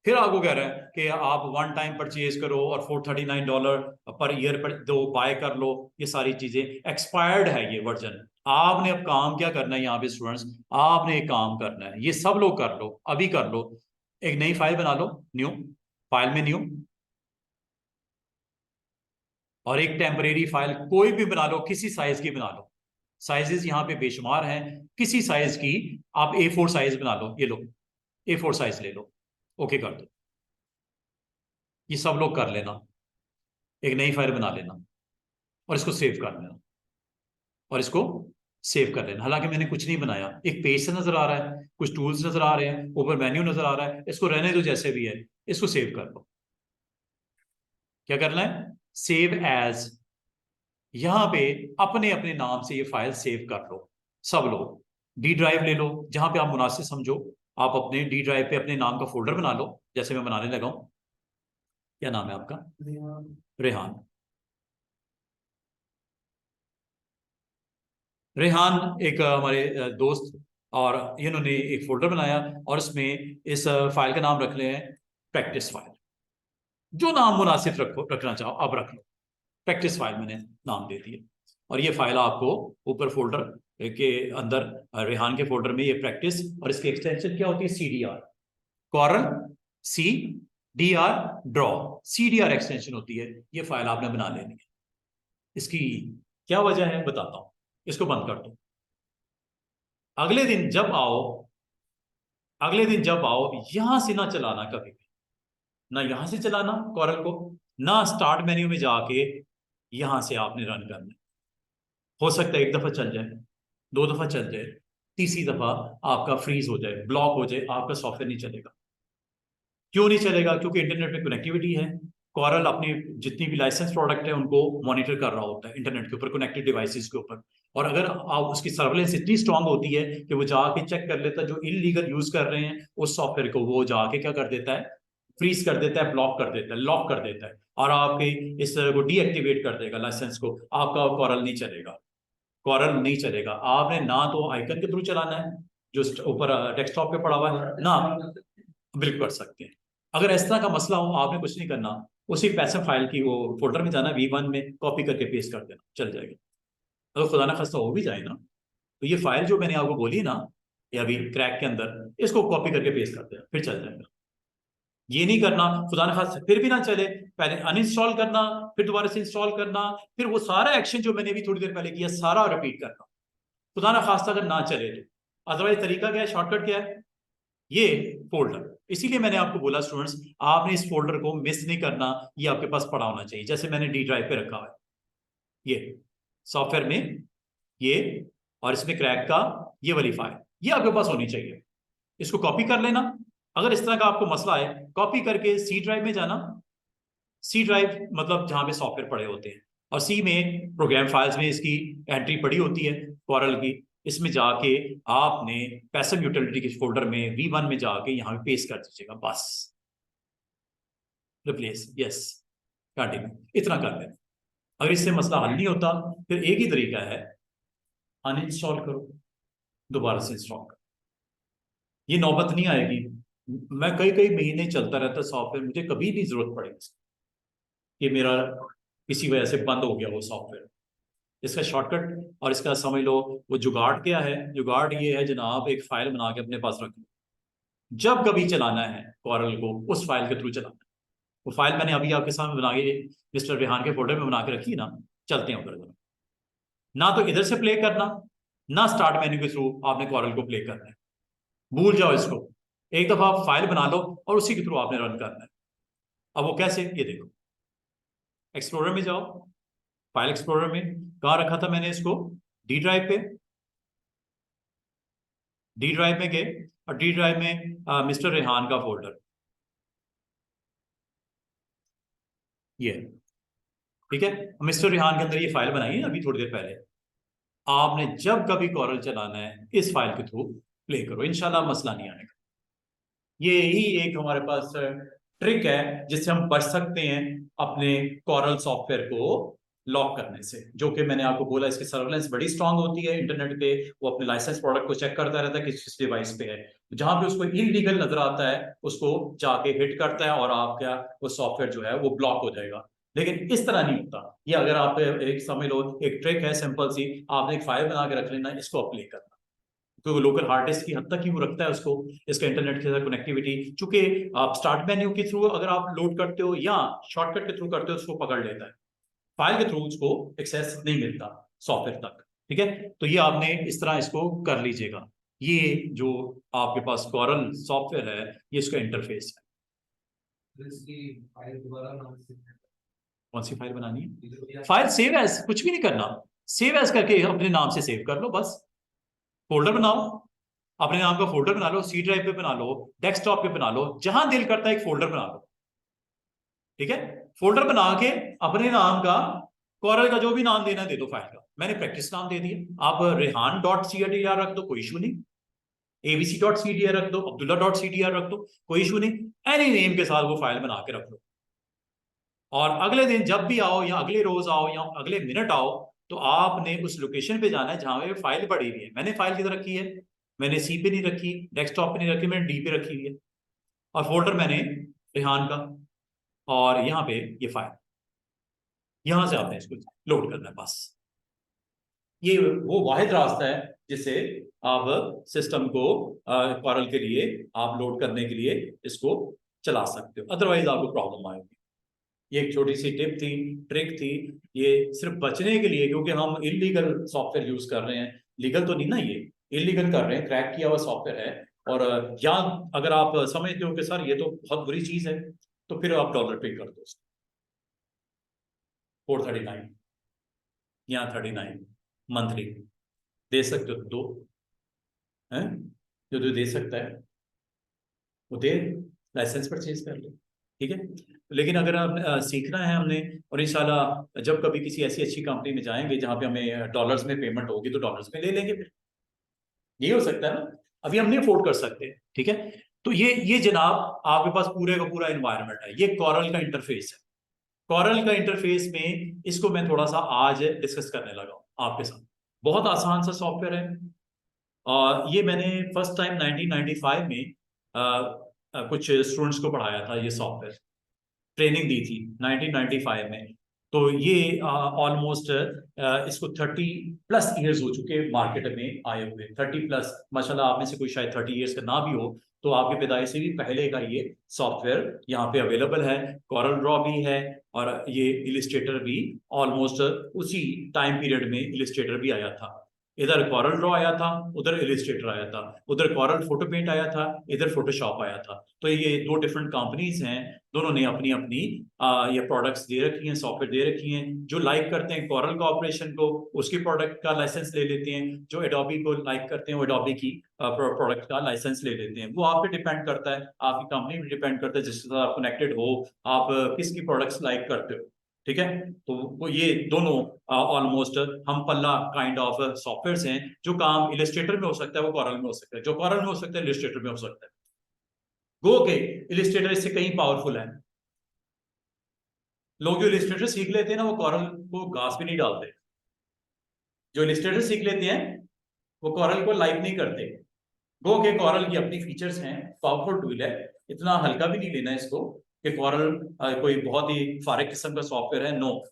Speaker 1: फिर आपको कह रहा है कि आप वन टाइम परचेज करो और $439 पर ईयर पर दो बाय कर लो। ये सारी चीजें एक्सपायर्ड है, ये वर्जन। आपने अब काम क्या करना है यहाँ पे स्टूडेंट्स, आपने एक काम करना है, ये सब लोग कर लो, अभी कर लो। एक नई फाइल बना लो, न्यू फाइल में न्यू, और एक टेम्परेरी फाइल कोई भी बना लो, किसी साइज की बना लो। साइजेस यहाँ पे बेशुमार हैं, किसी साइज की आप A4 साइज बना लो। ये लो A4 साइज ले लो, ओके कर दो। ये सब लोग कर लेना, एक नई फाइल बना लेना और इसको सेव कर लेना, और इसको सेव कर लेना। हालांकि मैंने कुछ नहीं बनाया, एक पेज से नजर आ रहा है, कुछ टूल्स नजर आ रहे हैं, ऊपर मेन्यू नजर आ रहा है, इसको रहने दो जैसे भी है, इसको सेव कर लो। क्या करना है? Save as. यहां पे अपने अपने नाम से ये फाइल सेव कर लो सब लोग। डी ड्राइव ले लो, जहां पे आप मुनासिब समझो। आप अपने डी ड्राइव पे अपने नाम का फोल्डर बना लो, जैसे मैं बनाने लगा हूं। क्या नाम है आपका? रेहान। रेहान एक हमारे दोस्त, और इन्होंने एक फोल्डर बनाया और उसमें इस फाइल का नाम रख ले हैं प्रैक्टिस फाइल। जो नाम मुनासिब रखो, रखना चाहो आप रख लो। प्रैक्टिस फाइल मैंने नाम दे दिया, और ये फाइल आपको ऊपर फोल्डर के अंदर, रेहान के फोल्डर में ये प्रैक्टिस, और इसकी एक्सटेंशन क्या होती है? CDR, Corel CDR draw, CDR extension होती है। ये फाइल आपने बना लेनी है। इसकी क्या वजह है बताता हूं। इसको बंद कर दो। अगले दिन जब आओ, अगले दिन जब आओ, यहां से ना चलाना कभी भी, ना यहां से चलाना कॉरल को, ना स्टार्ट मेन्यू में जाके यहां से आपने रन करना। हो सकता है एक दफा चल जाए, दो दफा चल जाए, तीसरी दफा आपका फ्रीज हो जाए, ब्लॉक हो जाए, आपका सॉफ्टवेयर नहीं चलेगा। क्यों नहीं चलेगा? क्योंकि इंटरनेट में कनेक्टिविटी है। कॉरल अपनी जितनी भी लाइसेंस प्रोडक्ट है उनको मॉनिटर कर रहा होता है इंटरनेट के ऊपर, कनेक्टेड डिवाइसेस के ऊपर। और अगर आप उसकी सर्वेलेंस इतनी स्ट्रांग होती है कि वो जाके चेक कर लेता है जो इलीगल यूज कर रहे हैं उस सॉफ्टवेयर को, वो जाके क्या कर देता है? फ्रीज कर देता है, ब्लॉक कर देता है, लॉक कर देता है, और आपके इस को डीएक्टिवेट कर देगा लाइसेंस को। आपका कॉरल नहीं चलेगा, कॉरल नहीं चलेगा। आपने ना तो आइकन के थ्रू चलाना है जो ऊपर डेस्कटॉप पे पड़ा हुआ है ना, बिल्कुल कर सकते हैं। अगर इस तरह का मसला हो, आपने कुछ नहीं करना, उसी पैसे फाइल की वो फोल्डर में जाना, V1 में कॉपी करके पेस्ट कर देना, चल जाएगा। अगर खुदा ना खास्ता हो भी जाए ना, तो ये फाइल जो मैंने आपको बोली ना, ये अभी क्रैक के अंदर, इसको कॉपी करके पेस्ट कर देना, फिर चल जाएगा। ये नहीं करना खुदा ना खास्ता फिर भी ना चले, पहले अनइंस्टॉल करना, फिर दोबारा से इंस्टॉल करना, फिर वो सारा एक्शन जो मैंने भी थोड़ी देर पहले किया सारा रिपीट करना। खुदा ना खास्ता अगर ना चले तो अदरवाइज तरीका क्या है, शॉर्टकट क्या है? ये फोल्डर। इसीलिए मैंने आपको बोला स्टूडेंट्स, आपने इस फोल्डर को मिस नहीं करना, ये आपके पास पड़ा होना चाहिए। जैसे मैंने डी ड्राइव पे रखा है ये सॉफ्टवेयर में, ये, और इसमें क्रैक का ये वाली फाइल, ये आपके पास होनी चाहिए। इसको कॉपी कर लेना। अगर इस तरह का आपको मसला है, कॉपी करके सी ड्राइव में जाना। सी ड्राइव मतलब जहां पे सॉफ्टवेयर पड़े होते हैं, और सी में प्रोग्राम फाइल्स में इसकी एंट्री पड़ी होती है कॉरल की। इसमें जाके आपने पैसिव यूटिलिटी के फोल्डर में V1 में जाके यहाँ पे पेस्ट कर दीजिएगा, बस। रिप्लेस, यस, कंटिन्यू, इतना कर देना। अगर इससे मसला हल नहीं होता, फिर एक ही तरीका है, अनइंस्टॉल करो, दोबारा से इंस्टॉल करो। ये नौबत नहीं आएगी। मैं कई कई महीने चलता रहता सॉफ्टवेयर, मुझे कभी नहीं जरूरत पड़ेगी कि मेरा किसी वजह से बंद हो गया वो सॉफ्टवेयर। इसका शॉर्टकट और इसका समझ लो वो जुगाड़ क्या है? जुगाड़ ये है जनाब, एक फाइल बना के अपने पास रख लो, जब कभी चलाना है कॉरल को उस फाइल के थ्रू चलाना है। वो फाइल मैंने अभी आपके सामने बना के मिस्टर रेहान के फोल्डर में बना के रखी है ना, चलते हैं उधर। ना तो इधर से प्ले करना, ना स्टार्ट मेन्यू के थ्रू आपने कॉरल को प्ले करना है, भूल जाओ इसको। एक दफा आप फाइल बना लो और उसी के थ्रू आपने रन करना है। अब वो कैसे, ये देखो, एक्सप्लोरर में जाओ, फाइल एक्सप्लोरर में कहाँ रखा था मैंने इसको? डी ड्राइव पे। डी ड्राइव में गए, और डी ड्राइव में मिस्टर रेहान का फोल्डर, ये, ठीक है। मिस्टर रेहान के अंदर ये फाइल बनाई है अभी थोड़ी देर पहले। आपने जब कभी कॉरल चलाना है इस फाइल के थ्रू प्ले करो, इंशाल्लाह मसला नहीं आएगा। ये ही एक हमारे पास ट्रिक है जिससे हम बच सकते हैं अपने कॉरल सॉफ्टवेयर को लॉक करने से। जो कि मैंने आपको बोला, इसकी सर्वेलेंस बड़ी स्ट्रांग होती है इंटरनेट पे। वो अपने लाइसेंस प्रोडक्ट को चेक करता रहता है किस किस डिवाइस पे है, जहां पे उसको इलीगल नजर आता है उसको जाके हिट करता है, और आपका वो सॉफ्टवेयर जो है वो ब्लॉक हो जाएगा। लेकिन इस तरह नहीं होता ये। अगर आप एक समझ लो, एक ट्रिक है सिंपल सी, आपने एक फाइल बना के रख लेना, इसको अप्लाई करना। तो लोकल हार्ड डिस्क की हद तक ही वो रखता है उसको, इसका इंटरनेट के साथ कनेक्टिविटी। चूंकि आप स्टार्ट मेन्यू के थ्रू अगर आप लोड करते हो या शॉर्टकट के थ्रू करते हो, उसको पकड़ लेता है। फाइल के थ्रू उसको एक्सेस नहीं मिलता सॉफ्टवेयर तक, ठीक है। तो ये आपने इस तरह इसको कर लीजिएगा। ये जो आपके पास कॉरल सॉफ्टवेयर है, ये इसका इंटरफेस है। कौन सी फाइल बनानी है? फाइल सेव एज कुछ भी नहीं करना, सेव एज करके अपने नाम से सेव कर लो बस। फोल्डर बनाओ, अपने नाम का फोल्डर बना लो, सी ड्राइव पे बना लो, डेस्कटॉप पे बना लो, जहां दिल करता है एक फोल्डर बना लो। ठीक है, फोल्डर बना के अपने नाम का, कोरल का जो भी नाम देना दे दो फाइल का। मैंने प्रैक्टिस नाम दे दिया, आप रेहान डॉट सी रख दो, कोई इशू नहीं। एबीसी डॉट सी रख दो, अब्दुल्ला डॉट सी रख दो, कोई इशू नहीं। एनी नेम के साथ वो फाइल बना के रख लो, और अगले दिन जब भी आओ या अगले रोज आओ या अगले मिनट आओ, तो आपने उस लोकेशन पे जाना है जहां पे फाइल पड़ी हुई है। मैंने फाइल किधर रखी है? मैंने सी पे नहीं रखी, डेस्कटॉप पे नहीं रखी, मैंने डी पे रखी हुई है, और फोल्डर मैंने रेहान का, और यहाँ पे ये फाइल, यहां से आपने इसको लोड करना है बस। ये वो वाहिद रास्ता है जिससे आप सिस्टम को कोरल के लिए आप लोड करने के लिए इसको चला सकते हो, अदरवाइज आपको प्रॉब्लम आएगी। ये एक छोटी सी टिप थी, ट्रिक थी, ये सिर्फ बचने के लिए, क्योंकि हम इलीगल सॉफ्टवेयर यूज कर रहे हैं। लीगल तो नहीं ना, ये इलीगल कर रहे हैं, क्रैक किया हुआ सॉफ्टवेयर है। और या अगर आप समझते हो कि सर ये तो बहुत बुरी चीज है, तो फिर आप डॉलर पे कर दो, 439 या 39 मंथली दे सकते हो, दो है जो दे सकता है वो दे, लाइसेंस परचेज कर ले। ठीक है, लेकिन अगर आप सीखना है हमने, और इंशाल्लाह जब कभी किसी ऐसी अच्छी कंपनी में जाएंगे जहां पे हमें डॉलर्स में पेमेंट होगी, तो डॉलर्स में ले लेंगे फिर। ये हो सकता है ना, अभी हम नहीं अफोर्ड कर सकते। ठीक है, तो ये जनाब आपके पास पूरे का पूरा एनवायरनमेंट है, ये कोरल का इंटरफेस है। कोरल का इंटरफेस में इसको मैं थोड़ा सा आज डिस्कस करने लगा हूं आपके साथ। बहुत आसान सा सॉफ्टवेयर है, और ये मैंने फर्स्ट टाइम 1995 में कुछ स्टूडेंट्स को पढ़ाया था, ये सॉफ्टवेयर ट्रेनिंग दी थी 1995 में। तो ये ऑलमोस्ट इसको 30+ ईयर्स हो चुके मार्केट में आए हुए, 30+। माशाल्लाह आप में से कोई शायद 30 ईयर्स का ना भी हो, तो आपके पैदाइश से भी पहले का ये सॉफ्टवेयर यहाँ पे अवेलेबल है। कोरल ड्रॉ भी है, और ये इलिस्ट्रेटर भी ऑलमोस्ट उसी टाइम पीरियड में इलिस्ट्रेटर भी आया था। इधर कोरल ड्रॉ आया था, उधर इलिस्ट्रेटर आया था, उधर कोरल फोटो पेंट आया था, इधर फोटोशॉप आया था। तो ये दो डिफरेंट कंपनीज हैं, दोनों ने अपनी अपनी ये प्रोडक्ट्स दे रखी हैं, सॉफ्टवेयर दे रखी हैं। जो लाइक करते हैं कोरल कॉर्पोरेशन को, उसकी प्रोडक्ट का लाइसेंस ले लेते हैं। जो एडोबी को लाइक करते हैं, वो एडोबी की प्रोडक्ट का लाइसेंस ले लेते हैं। वो आप पे डिपेंड करता है, आपकी कंपनी पे डिपेंड करता है, जिसके साथ आप कनेक्टेड हो, आप किसकी प्रोडक्ट्स लाइक करते हो। ठीक है, तो वो ये दोनों ऑलमोस्ट हम पल्ला काइंड ऑफ सॉफ्टवेयर हैं। जो काम इलिस्ट्रेटर में हो सकता है वो कोरल में हो सकता है, जो कोरल में हो सकता है इलिस्ट्रेटर में हो सकता है। गो के इलिस्ट्रेटर इससे कहीं पावरफुल है। लोग जो इलिस्ट्रेटर सीख लेते हैं ना, वो कोरल को घास भी नहीं डालते। जो इलिस्ट्रेटर सीख लेते हैं वो कोरल को लाइक नहीं करते। गो के कोरल की अपनी फीचर्स हैं, पावरफुल टूल है, इतना हल्का भी नहीं लेना इसको कि कोरल कोई बहुत ही फारिग किस्म का सॉफ्टवेयर है। नो,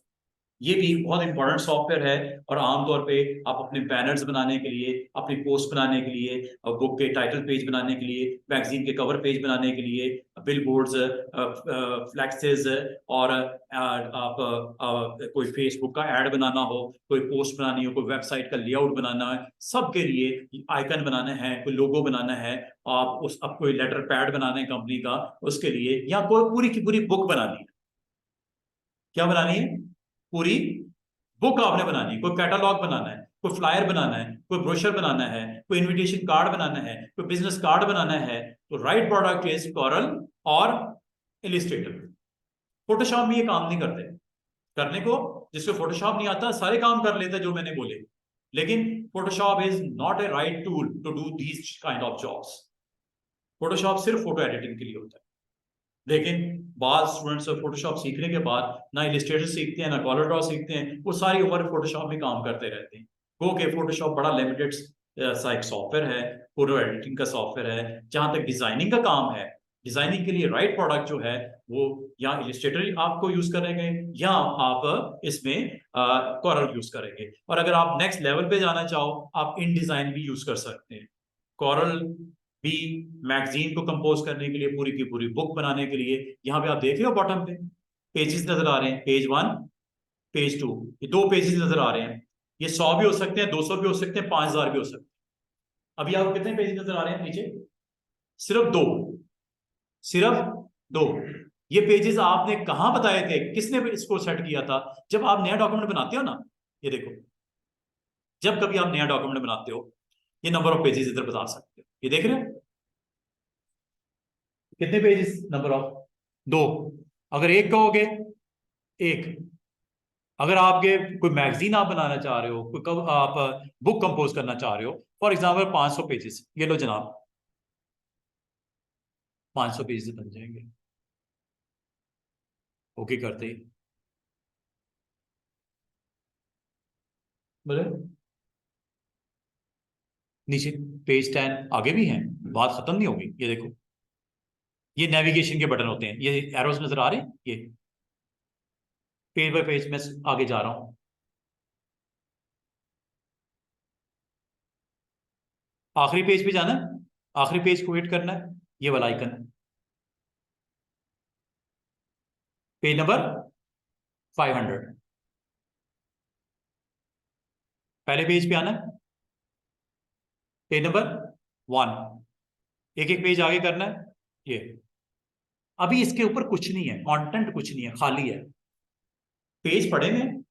Speaker 1: ये भी बहुत इंपॉर्टेंट सॉफ्टवेयर है। और आमतौर पे आप अपने बैनर्स बनाने के लिए, अपनी पोस्ट बनाने के लिए, बुक के टाइटल पेज बनाने के लिए, मैगजीन के कवर पेज बनाने के लिए, बिल बोर्ड्स, फ्लैक्सेस, और आप कोई फेसबुक का ऐड बनाना हो, कोई पोस्ट बनानी हो, कोई वेबसाइट का लेआउट बनाना है, सबके लिए आइकन बनाना है, कोई लोगो बनाना है, आप कोई लेटर पैड बनाना है कंपनी का, उसके लिए, या कोई पूरी की पूरी बुक बनानी है। क्या बनानी है? पूरी बुक आपने बनानी है, कोई कैटलॉग बनाना है, कोई फ्लायर बनाना है, कोई ब्रोशर बनाना है, कोई इनविटेशन कार्ड बनाना है, कोई बिजनेस कार्ड बनाना है, तो राइट प्रोडक्ट इज कोरल और इलिस्ट्रेटर। फोटोशॉप में ये काम नहीं करते। करने को जिसको फोटोशॉप नहीं आता सारे काम कर लेते जो मैंने बोले, लेकिन Photoshop is not a right tool to do these kind of jobs. Photoshop सिर्फ फोटो एडिटिंग के लिए होता है। लेकिन बाद स्टूडेंट्स फोटोशॉप सीखने के बाद ना इलिस्ट्रेटर सीखते हैं, ना कलर ड्रॉ सीखते हैं, वो सारी उम्र फोटोशॉप में काम करते रहते हैं। गो के फोटोशॉप बड़ा लिमिटेड सा एक सॉफ्टवेयर है, फोटो एडिटिंग का सॉफ्टवेयर है। जहां तक डिजाइनिंग का काम है, डिजाइनिंग के लिए राइट प्रोडक्ट जो है वो या इलिस्ट्रेटर आपको यूज करेंगे, या आप इसमें कोरल यूज करेंगे। और अगर आप नेक्स्ट लेवल पे जाना चाहो, आप इन डिजाइन भी यूज कर सकते हैं। कोरल भी मैगजीन को कंपोज करने के लिए, पूरी की पूरी बुक बनाने के लिए। यहां पे आप देख रहे हो बॉटम पे पेजेस नजर आ रहे हैं, पेज 1, पेज 2, ये 2 पेजेस नजर आ रहे हैं। ये 100 भी हो सकते हैं, 200 भी हो सकते हैं, 5000 भी हो सकते हैं। अभी आपको कितने पेजेस नजर आ रहे हैं नीचे? सिर्फ 2, सिर्फ 2। ये पेजेस आपने कहाँ बताए थे, किसने इसको सेट किया था? जब आप नया डॉक्यूमेंट बनाते हो ना, ये देखो, जब कभी आप नया डॉक्यूमेंट बनाते हो, ये नंबर ऑफ पेजेस इधर बता सकते हो, ये देख रहे हो कितने पेजेस, नंबर ऑफ 2। अगर एक कहोगे, एक। अगर आपके कोई मैगजीन आप बनाना चाह रहे हो, कोई कब आप बुक कंपोज करना चाह रहे हो, फॉर एग्जाम्पल 500 पेजेस, ये लो जनाब, 500 पेजेस बन जाएंगे। ओके करते ही बोले नीचे पेज 10 आगे भी हैं, बात खत्म नहीं होगी। ये देखो, ये नेविगेशन के बटन होते हैं, ये एरोस नजर आ रहे हैं, ये पेज बाय पेज में आगे जा रहा हूं। आखिरी पेज पे जाना है, आखिरी पेज को हिट करना है, ये वाला आइकन, पेज नंबर 500, पहले पेज पे आना है, पेज नंबर 1, एक एक पेज आगे करना है। ये अभी इसके ऊपर कुछ नहीं है, कंटेंट कुछ नहीं है, खाली है, पेज पड़े में।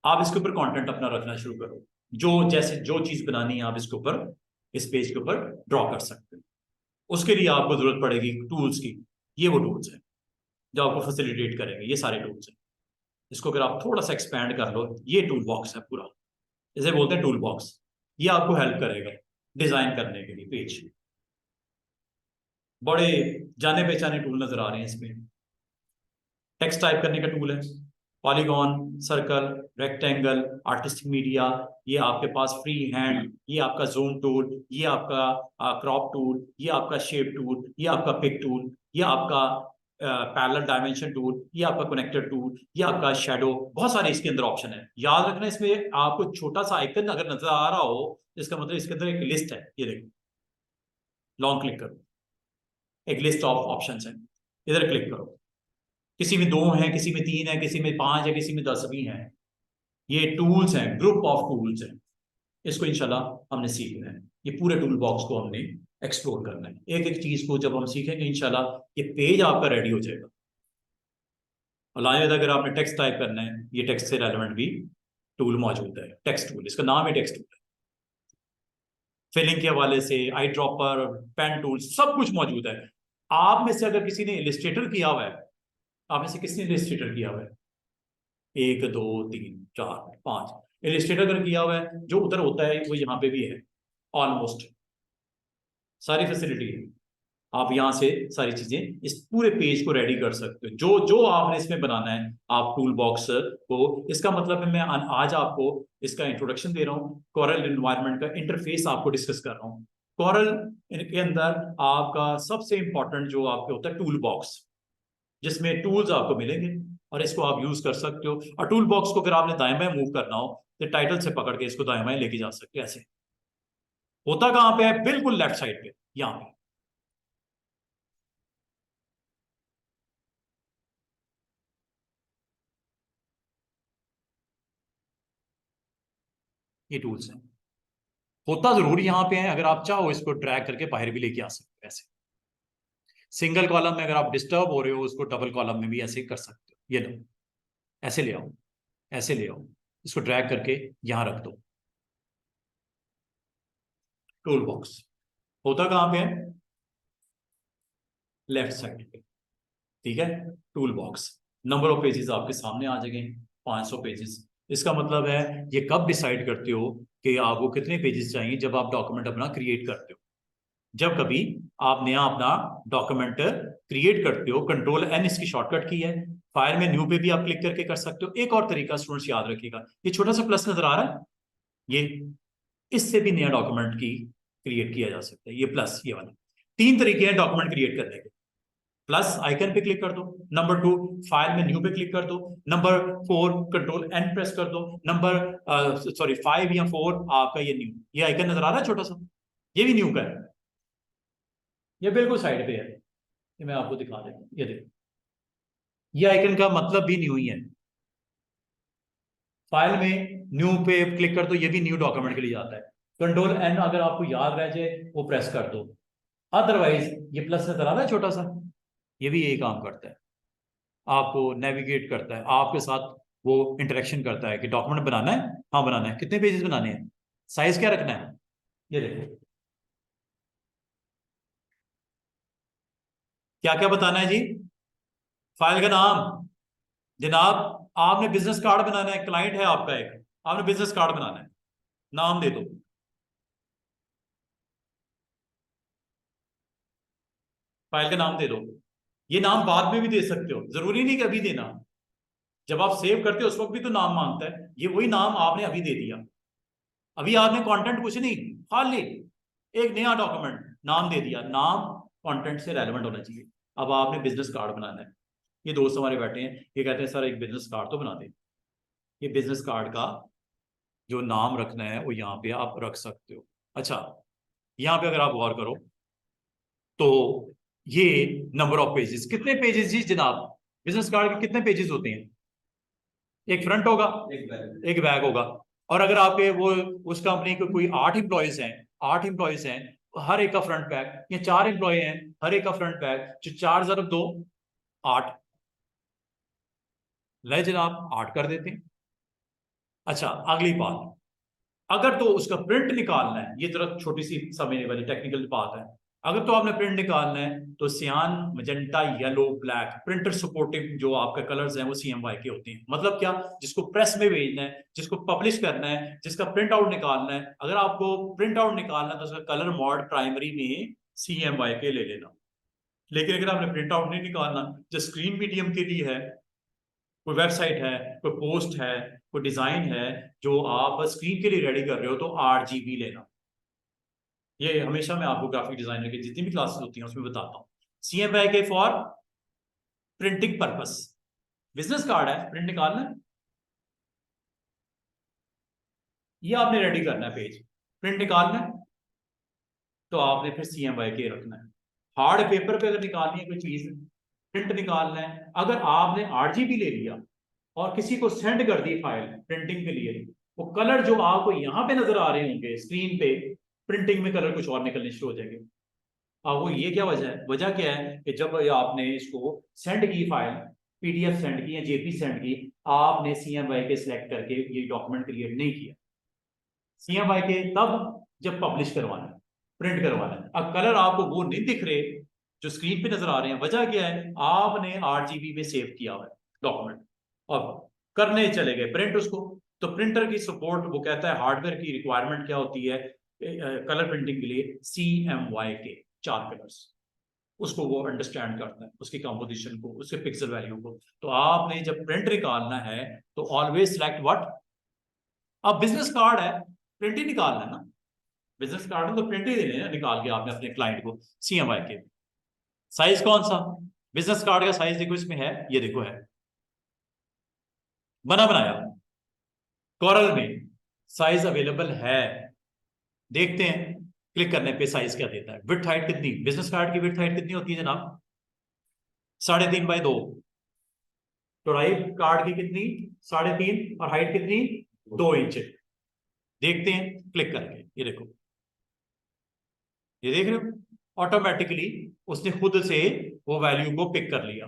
Speaker 1: आप इसके ऊपर कंटेंट अपना रखना शुरू करो, जो जैसे जो चीज बनानी है आप इसके ऊपर, इस पेज के ऊपर ड्रॉ कर सकते हो। उसके लिए आपको जरूरत पड़ेगी टूल्स की, ये वो टूल्स हैं जो आपको फैसिलिटेट करेंगे, ये सारे टूल्स हैं। इसको अगर आप थोड़ा सा एक्सपैंड कर लो, ये टूल बॉक्स है पूरा, इसे बोलते हैं टूल बॉक्स। ये आपको हेल्प करेगा डिजाइन करने के लिए पेज। बड़े जाने पहचाने टूल नजर आ रहे हैं इसमें। टेक्स्ट टाइप करने का टूल है, polygon, circle, rectangle, artistic media, ये आपके पास फ्री हैंड, ये आपका जूम टूल, ये आपका क्रॉप टूल, ये आपका शेप टूल, ये आपका पिक टूल, ये आपका पैरेलल डायमेंशन टूल, ये आपका कनेक्टर टूल, ये आपका शेडो। बहुत सारे इसके अंदर ऑप्शन है। याद रखना, इसमें आपको छोटा सा आइकन अगर नजर आ रहा हो, इसका मतलब इसके अंदर एक लिस्ट है। ये देखो, लॉन्ग क्लिक करो, एक लिस्ट ऑफ ऑप्शंस है, इधर क्लिक करो। किसी में 2 है, किसी में 3 है, किसी में 5 है, किसी में 10 भी है। ये टूल्स हैं, ग्रुप ऑफ टूल्स हैं। इसको इंशाल्लाह हमने सीखना है, ये पूरे टूल बॉक्स को हमने एक्सप्लोर करना है। एक एक चीज को जब हम सीखेंगे इंशाल्लाह, ये पेज आपका रेडी हो जाएगा। और लाजवाब, अगर आपने टेक्स्ट टाइप करना है, ये टेक्स्ट से रेलेवेंट भी टूल मौजूद है, टेक्स्ट टूल, इसका नाम है टेक्स्ट टूल। फिलिंग के हवाले से आई ड्रॉपर, पेन टूल, सब कुछ मौजूद है। आप में से अगर किसी ने इलिस्ट्रेटर किया हुआ है, आप में से किसने इलिस्ट्रेटर किया हुआ है? 1 2 3 4 5 इलिस्ट्रेटर अगर किया हुआ है, जो उधर होता है वो यहाँ पे भी है। ऑलमोस्ट सारी फैसिलिटी है, आप यहाँ से सारी चीजें इस पूरे पेज को रेडी कर सकते हो, जो जो आपने इसमें बनाना है। आप टूल बॉक्स को, इसका मतलब है मैं आज आपको इसका इंट्रोडक्शन दे रहा हूँ, कोरल एनवायरनमेंट का इंटरफेस आपको डिस्कस कर रहा हूँ। कोरल के अंदर आपका सबसे इंपॉर्टेंट जो आपके होता है टूल बॉक्स, जिसमें टूल्स आपको मिलेंगे और इसको आप यूज कर सकते हो। और टूल बॉक्स को अगर आपने दाएं बाएं मूव करना हो, तो टाइटल से पकड़ के इसको दाएं बाएं लेके जा सकते हो। ऐसे होता कहां पे है? बिल्कुल लेफ्ट साइड पे, यहां पे। ये टूल्स हैं, होता जरूर यहाँ पे है। अगर आप चाहो इसको ड्रैग करके बाहर भी लेके आ सकते हो। ऐसे सिंगल कॉलम में अगर आप डिस्टर्ब हो रहे हो, उसको डबल कॉलम में भी ऐसे कर सकते हो। ये लो, ऐसे ले आओ, ऐसे ले आओ, इसको ड्रैग करके यहां रख दो। टूल बॉक्स होता कहां पे है? लेफ्ट साइड पे, ठीक है। Tool box, number of pages आपके सामने आ जाएंगे, 500 पेजेस। इसका मतलब है, ये कब डिसाइड करते हो कि आपको कितने पेजेस चाहिए? जब आप डॉक्यूमेंट अपना क्रिएट करते हो, जब कभी आप नया अपना डॉक्यूमेंट क्रिएट करते हो, कंट्रोल एन इसकी शॉर्टकट की है। फाइल में न्यू पे भी आप क्लिक करके कर सकते हो। एक और तरीका स्टूडेंट्स याद रखिएगा, ये छोटा सा प्लस नजर आ रहा है, ये इससे भी नया डॉक्यूमेंट की क्रिएट किया जा सकता है। ये प्लस, ये वाला, 3 तरीके हैं डॉक्यूमेंट क्रिएट करने के। प्लस आइकन पे क्लिक कर दो, नंबर 2 फाइल में न्यू पे क्लिक कर दो, नंबर 4 कंट्रोल एन प्रेस कर दो, नंबर 5 या 4 आपका ये न्यू, ये आइकन नजर आ रहा है छोटा सा, ये भी न्यू का है। ये बिल्कुल साइड पे है, ये मैं आपको दिखा देता हूँ। ये देखो, ये आइकन का मतलब भी न्यू ही है। फाइल में न्यू पे क्लिक कर दो, ये भी न्यू डॉक्यूमेंट के लिए जाता है। कंट्रोल एन अगर आपको याद रह जाए वो प्रेस कर दो, अदरवाइज ये प्लस नजर आ रहा है छोटा सा, ये भी यही काम करता है, आपको नेविगेट करता है, आपके साथ वो इंटरेक्शन करता है कि डॉक्यूमेंट बनाना है, हाँ बनाना है, कितने पेजेस बनाने हैं, साइज क्या रखना है, ये देखो क्या क्या बताना है जी। फाइल का नाम, जनाब आपने बिजनेस कार्ड बनाना है, क्लाइंट है आपका एक, आपने बिजनेस कार्ड बनाना है, नाम दे दो, फाइल का नाम दे दो। ये नाम बाद में भी दे सकते हो, जरूरी नहीं कि अभी देना, जब आप सेव करते हो उस वक्त भी तो नाम मांगता है, ये वही नाम आपने अभी दे दिया, अभी आपने कंटेंट कुछ नहीं, खाली एक नया डॉक्यूमेंट नाम दे दिया, नाम कंटेंट से रेलेवेंट होना चाहिए। अब आपने बिजनेस कार्ड बनाना है, ये दोस्त हमारे बैठे हैं, ये कहते हैं सर एक बिजनेस कार्ड तो बना दे, ये बिजनेस कार्ड का जो नाम रखना है वो यहाँ पे आप रख सकते हो। अच्छा, यहाँ पे अगर आप गौर करो तो ये नंबर ऑफ पेजेस, कितने पेजेस जी जनाब, बिजनेस कार्ड के कितने पेजेस होते हैं, एक फ्रंट होगा, एक बैक होगा, और अगर आपके वो उस कंपनी के कोई 8 एम्प्लॉयज हैं, 8 एम्प्लॉयज हैं, हर एक का फ्रंट बैक, या 4 एम्प्लॉय हैं, हर एक का फ्रंट बैक, जो 4 × 2 8, ले जनाब 8 कर देते हैं। अच्छा अगली बात, अगर तो उसका प्रिंट निकालना है, ये जरा छोटी सी समझने वाली टेक्निकल बात है, अगर तो आपने प्रिंट निकालना है तो सियान, magenta, yellow, black, printer supportive जो आपके कलर्स हैं वो CMYK के होते हैं। मतलब क्या, जिसको प्रेस में भेजना है, जिसको पब्लिश करना है, जिसका प्रिंट आउट निकालना है, अगर आपको प्रिंट आउट निकालना है तो उसका कलर मोड प्राइमरी में CMYK ले लेना। लेकिन अगर आपने प्रिंट आउट नहीं निकालना, जो स्क्रीन मीडियम के लिए है, कोई वेबसाइट है, कोई पोस्ट है, कोई डिजाइन है जो आप स्क्रीन के लिए रेडी कर रहे हो, तो RGB लेना। ये हमेशा मैं आपको ग्राफिक डिजाइनर की जितनी भी क्लासेस होती हैं उसमें बताता हूँ। CMYK for printing purpose, business card है, प्रिंट निकालना है, ये आपने रेडी करना है पेज, प्रिंट निकालना है तो आपने फिर CMYK रखना है। हार्ड पेपर पे अगर निकालनी है कोई चीज, प्रिंट निकालना है, अगर आपने RGB ले लिया और किसी को सेंड कर दी फाइल प्रिंटिंग के लिए, वो कलर जो आपको यहाँ पे नजर आ रहे होंगे स्क्रीन पे, प्रिंटिंग में कलर कुछ और निकलने शुरू हो जाएंगे। अब वो ये क्या वजह है, वजह क्या है कि जब आपने इसको सेंड की फाइल, PDF सेंड की या JP सेंड की, आपने CMYK सिलेक्ट करके ये डॉक्यूमेंट क्रिएट नहीं किया। CMYK तब जब पब्लिश करवाना है, प्रिंट करवाना है। अब कलर आपको वो नहीं दिख रहे जो स्क्रीन पे नजर आ रहे हैं, वजह क्या है, आपने RGB में सेव किया हुआ है डॉक्यूमेंट, अब करने चले गए प्रिंट उसको, तो प्रिंटर की सपोर्ट, वो कहता है हार्डवेयर की रिक्वायरमेंट क्या होती है कलर प्रिंटिंग के लिए, CMYK 4 कलर्स, उसको वो अंडरस्टैंड करता है, उसकी कंपोजिशन को, उसके पिक्सल वैल्यू को। तो आपने जब प्रिंट निकालना है तो ऑलवेज सिलेक्ट व्हाट, अब बिजनेस कार्ड है, प्रिंट ही निकालना है ना, बिजनेस कार्ड में तो प्रिंट ही देने हैं निकाल के आपने अपने क्लाइंट को। CMYK साइज कौन सा, बिजनेस कार्ड का साइज देखो इसमें है, ये देखो है, बना बनाया कोरल में, साइज अवेलेबल है, देखते हैं क्लिक करने पे साइज क्या देता है। विड्थ हाइट कितनी, बिजनेस कार्ड की विड्थ हाइट कितनी होती है जनाब, 3.5 x 2, चौड़ाई कार्ड की कितनी, 3.5, और हाइट कितनी, 2 इंच। देखते हैं क्लिक करके, ये देखो, ये देख रहे हो, ऑटोमेटिकली उसने खुद से वो वैल्यू को पिक कर लिया।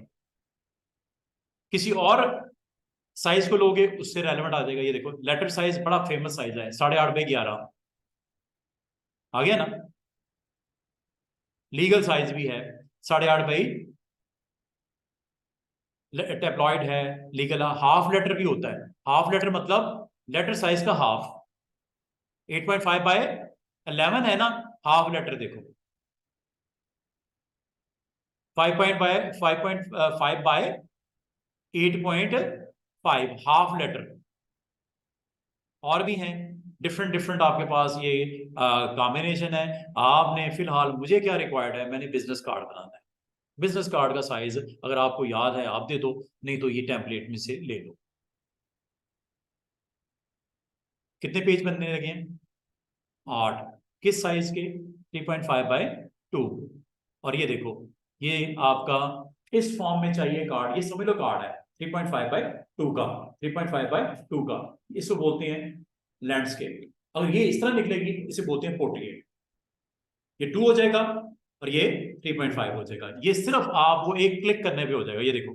Speaker 1: किसी और साइज को लोगे उससे रेलेवेंट आ जाएगा, ये देखो लेटर साइज बड़ा फेमस साइज है, 8.5 x 11 आ गया ना। लीगल साइज भी है 8.5 टेप्लॉइड है, लीगल हाफ लेटर भी होता है, हाफ लेटर मतलब लेटर साइज का हाफ, 8.5 x 11 है ना, हाफ लेटर देखो 5.5 x 8.5 हाफ लेटर। और भी हैं डिफरेंट डिफरेंट आपके पास ये कॉम्बिनेशन है। आपने फिलहाल मुझे क्या रिक्वायर्ड है, मैंने बिजनेस कार्ड बनाना है, बिजनेस कार्ड का साइज अगर आपको याद है आप दे दो, नहीं तो ये टेम्पलेट में से ले लो। कितने पेज बनने लगे हैं, 8, किस साइज के, 3.5 x 2। और ये देखो, ये आपका इस फॉर्म में चाहिए कार्ड, ये समझ लो कार्ड है 3.5 x 2 का, 3.5 x 2 का, इसको बोलते हैं लैंडस्केप। अगर ये इस तरह निकलेगी इसे बोलते हैं पोर्ट्रेट, ये 2 हो जाएगा और ये 3.5 हो जाएगा। ये सिर्फ आप वो एक क्लिक करने पे हो जाएगा। ये देखो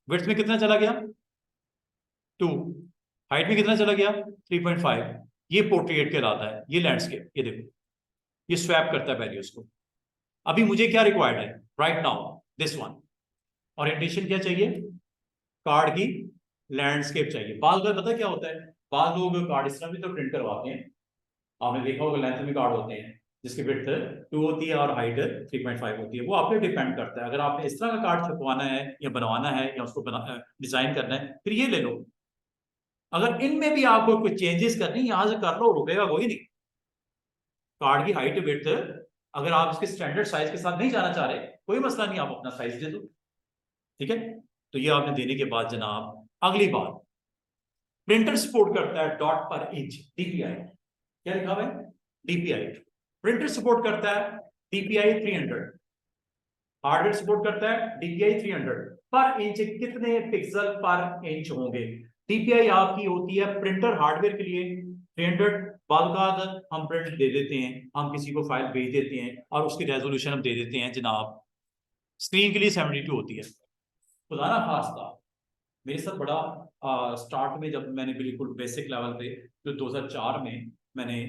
Speaker 1: विड्थ में कितना चला गया 2, हाइट में कितना चला गया 3.5। ये पोर्ट्रेट कहलाता है, ये लैंडस्केप। ये देखो ये स्वैप करता है वैल्यूज को। अभी मुझे क्या रिक्वायर्ड है right now, this one. Orientation क्या चाहिए, कार्ड की लैंडस्केप चाहिए। बाल बार पता क्या होता है, बाल लोग कार्ड इस तरह भी तो प्रिंट करवाते हैं, आपने देखा होगा लेंथ में कार्ड होते हैं जिसकी विड्थ 2 होती है और हाइट 3.5 होती है। वो आप पे डिपेंड करता है, अगर आपने इस तरह का कार्ड छपवाना है या बनवाना है या उसको डिजाइन करना है फिर ये ले लो। अगर इनमें भी आपको कुछ चेंजेस करनी यहां से कर लो, रुकेगा कोई नहीं। कार्ड की हाइट विड्थ अगर आप इसके स्टैंडर्ड साइज के साथ नहीं जाना चाह रहे कोई मसला नहीं, आप अपना साइज दे दो, ठीक है। तो ये आपने देने के बाद जनाब अगली बात, प्रिंटर सपोर्ट करता है डॉट पर इंच डीपीआई। क्या लिखा हुआ है डीपीआई। प्रिंटर सपोर्ट करता है डीपीआई 300, हार्डवेयर सपोर्ट करता है डीपीआई 300। पर इंच कितने पिक्सल पर इंच होंगे। डीपीआई आपकी होती है प्रिंटर हार्डवेयर के लिए 300, बाद हम प्रिंट दे देते हैं, हम किसी को फाइल भेज देते हैं और उसकी रेजोल्यूशन हम दे देते हैं जनाब स्क्रीन के लिए 72 होती है। खुदा ना खास्ता मेरे साथ बड़ा स्टार्ट में जब मैंने बिल्कुल बेसिक लेवल पे जो 2004 में मैंने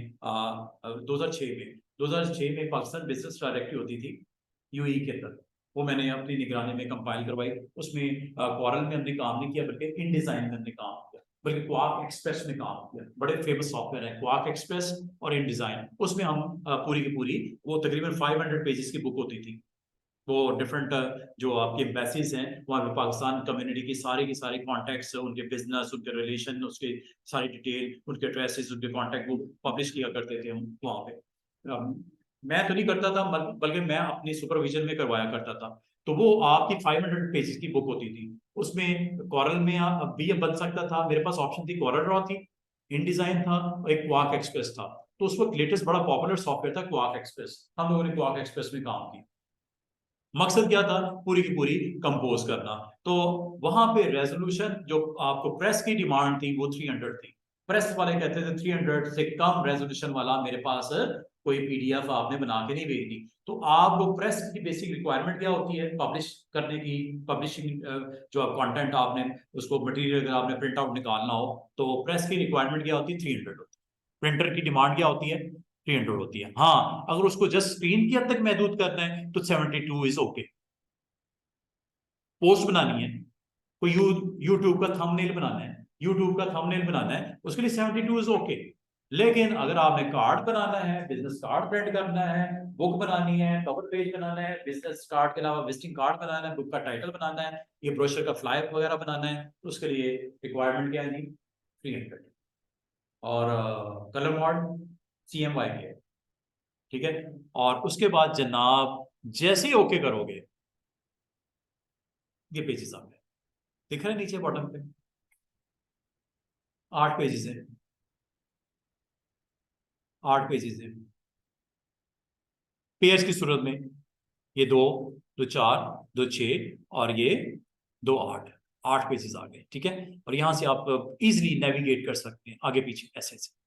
Speaker 1: 2006 में पाकिस्तान बिजनेस डायरेक्टरी होती थी यूई के तहत, वो मैंने अपनी निगरानी में कंपाइल करवाई। उसमें कॉरल में हमने काम नहीं किया बल्कि इन डिजाइन में हमने काम किया, बल्कि क्वार्क एक्सप्रेस में काम किया। बड़े फेमस सॉफ्टवेयर है क्वार्क एक्सप्रेस और इन डिजाइन। उसमें हम पूरी की पूरी वो तकरीबन 500 पेजेस की बुक होती थी। वो डिफरेंट जो आपके एम्बेसीज हैं वहाँ पे पाकिस्तान कम्युनिटी की सारी कॉन्टैक्ट्स, उनके बिजनेस, उनके रिलेशन, उसके सारी डिटेल, उनके एड्रेसेस, उनके कॉन्टैक्ट वो पब्लिश किया करते थे हम वहाँ पे। मैं तो नहीं करता था बल्कि मैं अपनी सुपरविजन में करवाया करता था। तो वो आपकी 500 पेजेस की बुक होती थी। उसमें कॉरल में भी ये बन सकता था, मेरे पास ऑप्शन थी कॉरल ड्रॉ थी, इन डिजाइन था और एक क्वार्क एक्सप्रेस था। तो उस वक्त लेटेस्ट बड़ा पॉपुलर सॉफ्टवेयर था क्वार्क एक्सप्रेस, हम लोगों ने क्वार्क एक्सप्रेस में काम किया। मकसद क्या था पूरी की पूरी कंपोज करना। तो वहां पे रेजोल्यूशन जो आपको प्रेस की डिमांड थी वो 300 थी। प्रेस वाले कहते थे 300 से कम रेजोल्यूशन वाला मेरे पास कोई पीडीएफ आपने बना के नहीं भेजनी। तो आपको प्रेस की बेसिक रिक्वायरमेंट क्या होती है पब्लिश करने की, पब्लिशिंग जो कंटेंट आपने उसको मटेरियल अगर आपने प्रिंट आउट निकालना हो तो प्रेस की रिक्वायरमेंट क्या होती है 300 होती है। प्रिंटर की डिमांड क्या होती है 300 होती है। हाँ अगर उसको जस्ट स्क्रीन की हद तक महदूद करना है तो 72 इज ओके। पोस्ट बनानी है, कोई यूट्यूब का थंबनेल बनाना है, यूट्यूब का थंबनेल बनाना है उसके लिए 72 इज ओके। लेकिन अगर आपने कार्ड बनाना है, बिजनेस कार्ड प्रिंट करना है, बुक बनानी है, कवर पेज बनाना है, बिजनेस कार्ड के अलावा विजिटिंग कार्ड बनाना है, बुक का टाइटल बनाना है, ये ब्रोशर का फ्लायर वगैरह बनाना है, तो उसके लिए रिक्वायरमेंट क्या है 300। और कलर मॉड CMY के, ठीक है। और उसके बाद जनाब जैसे ही ओके करोगे ये पेजेस आ गए, दिख रहे नीचे बॉटम पे 8 पेजेस है, 8 पेजेस है पेयर्स की सूरत में। ये 2 2 4 2 6 और ये 2 8, 8 पेजेस आ गए, ठीक है। और यहां से आप इजीली नेविगेट कर सकते हैं आगे पीछे ऐसे ऐसे।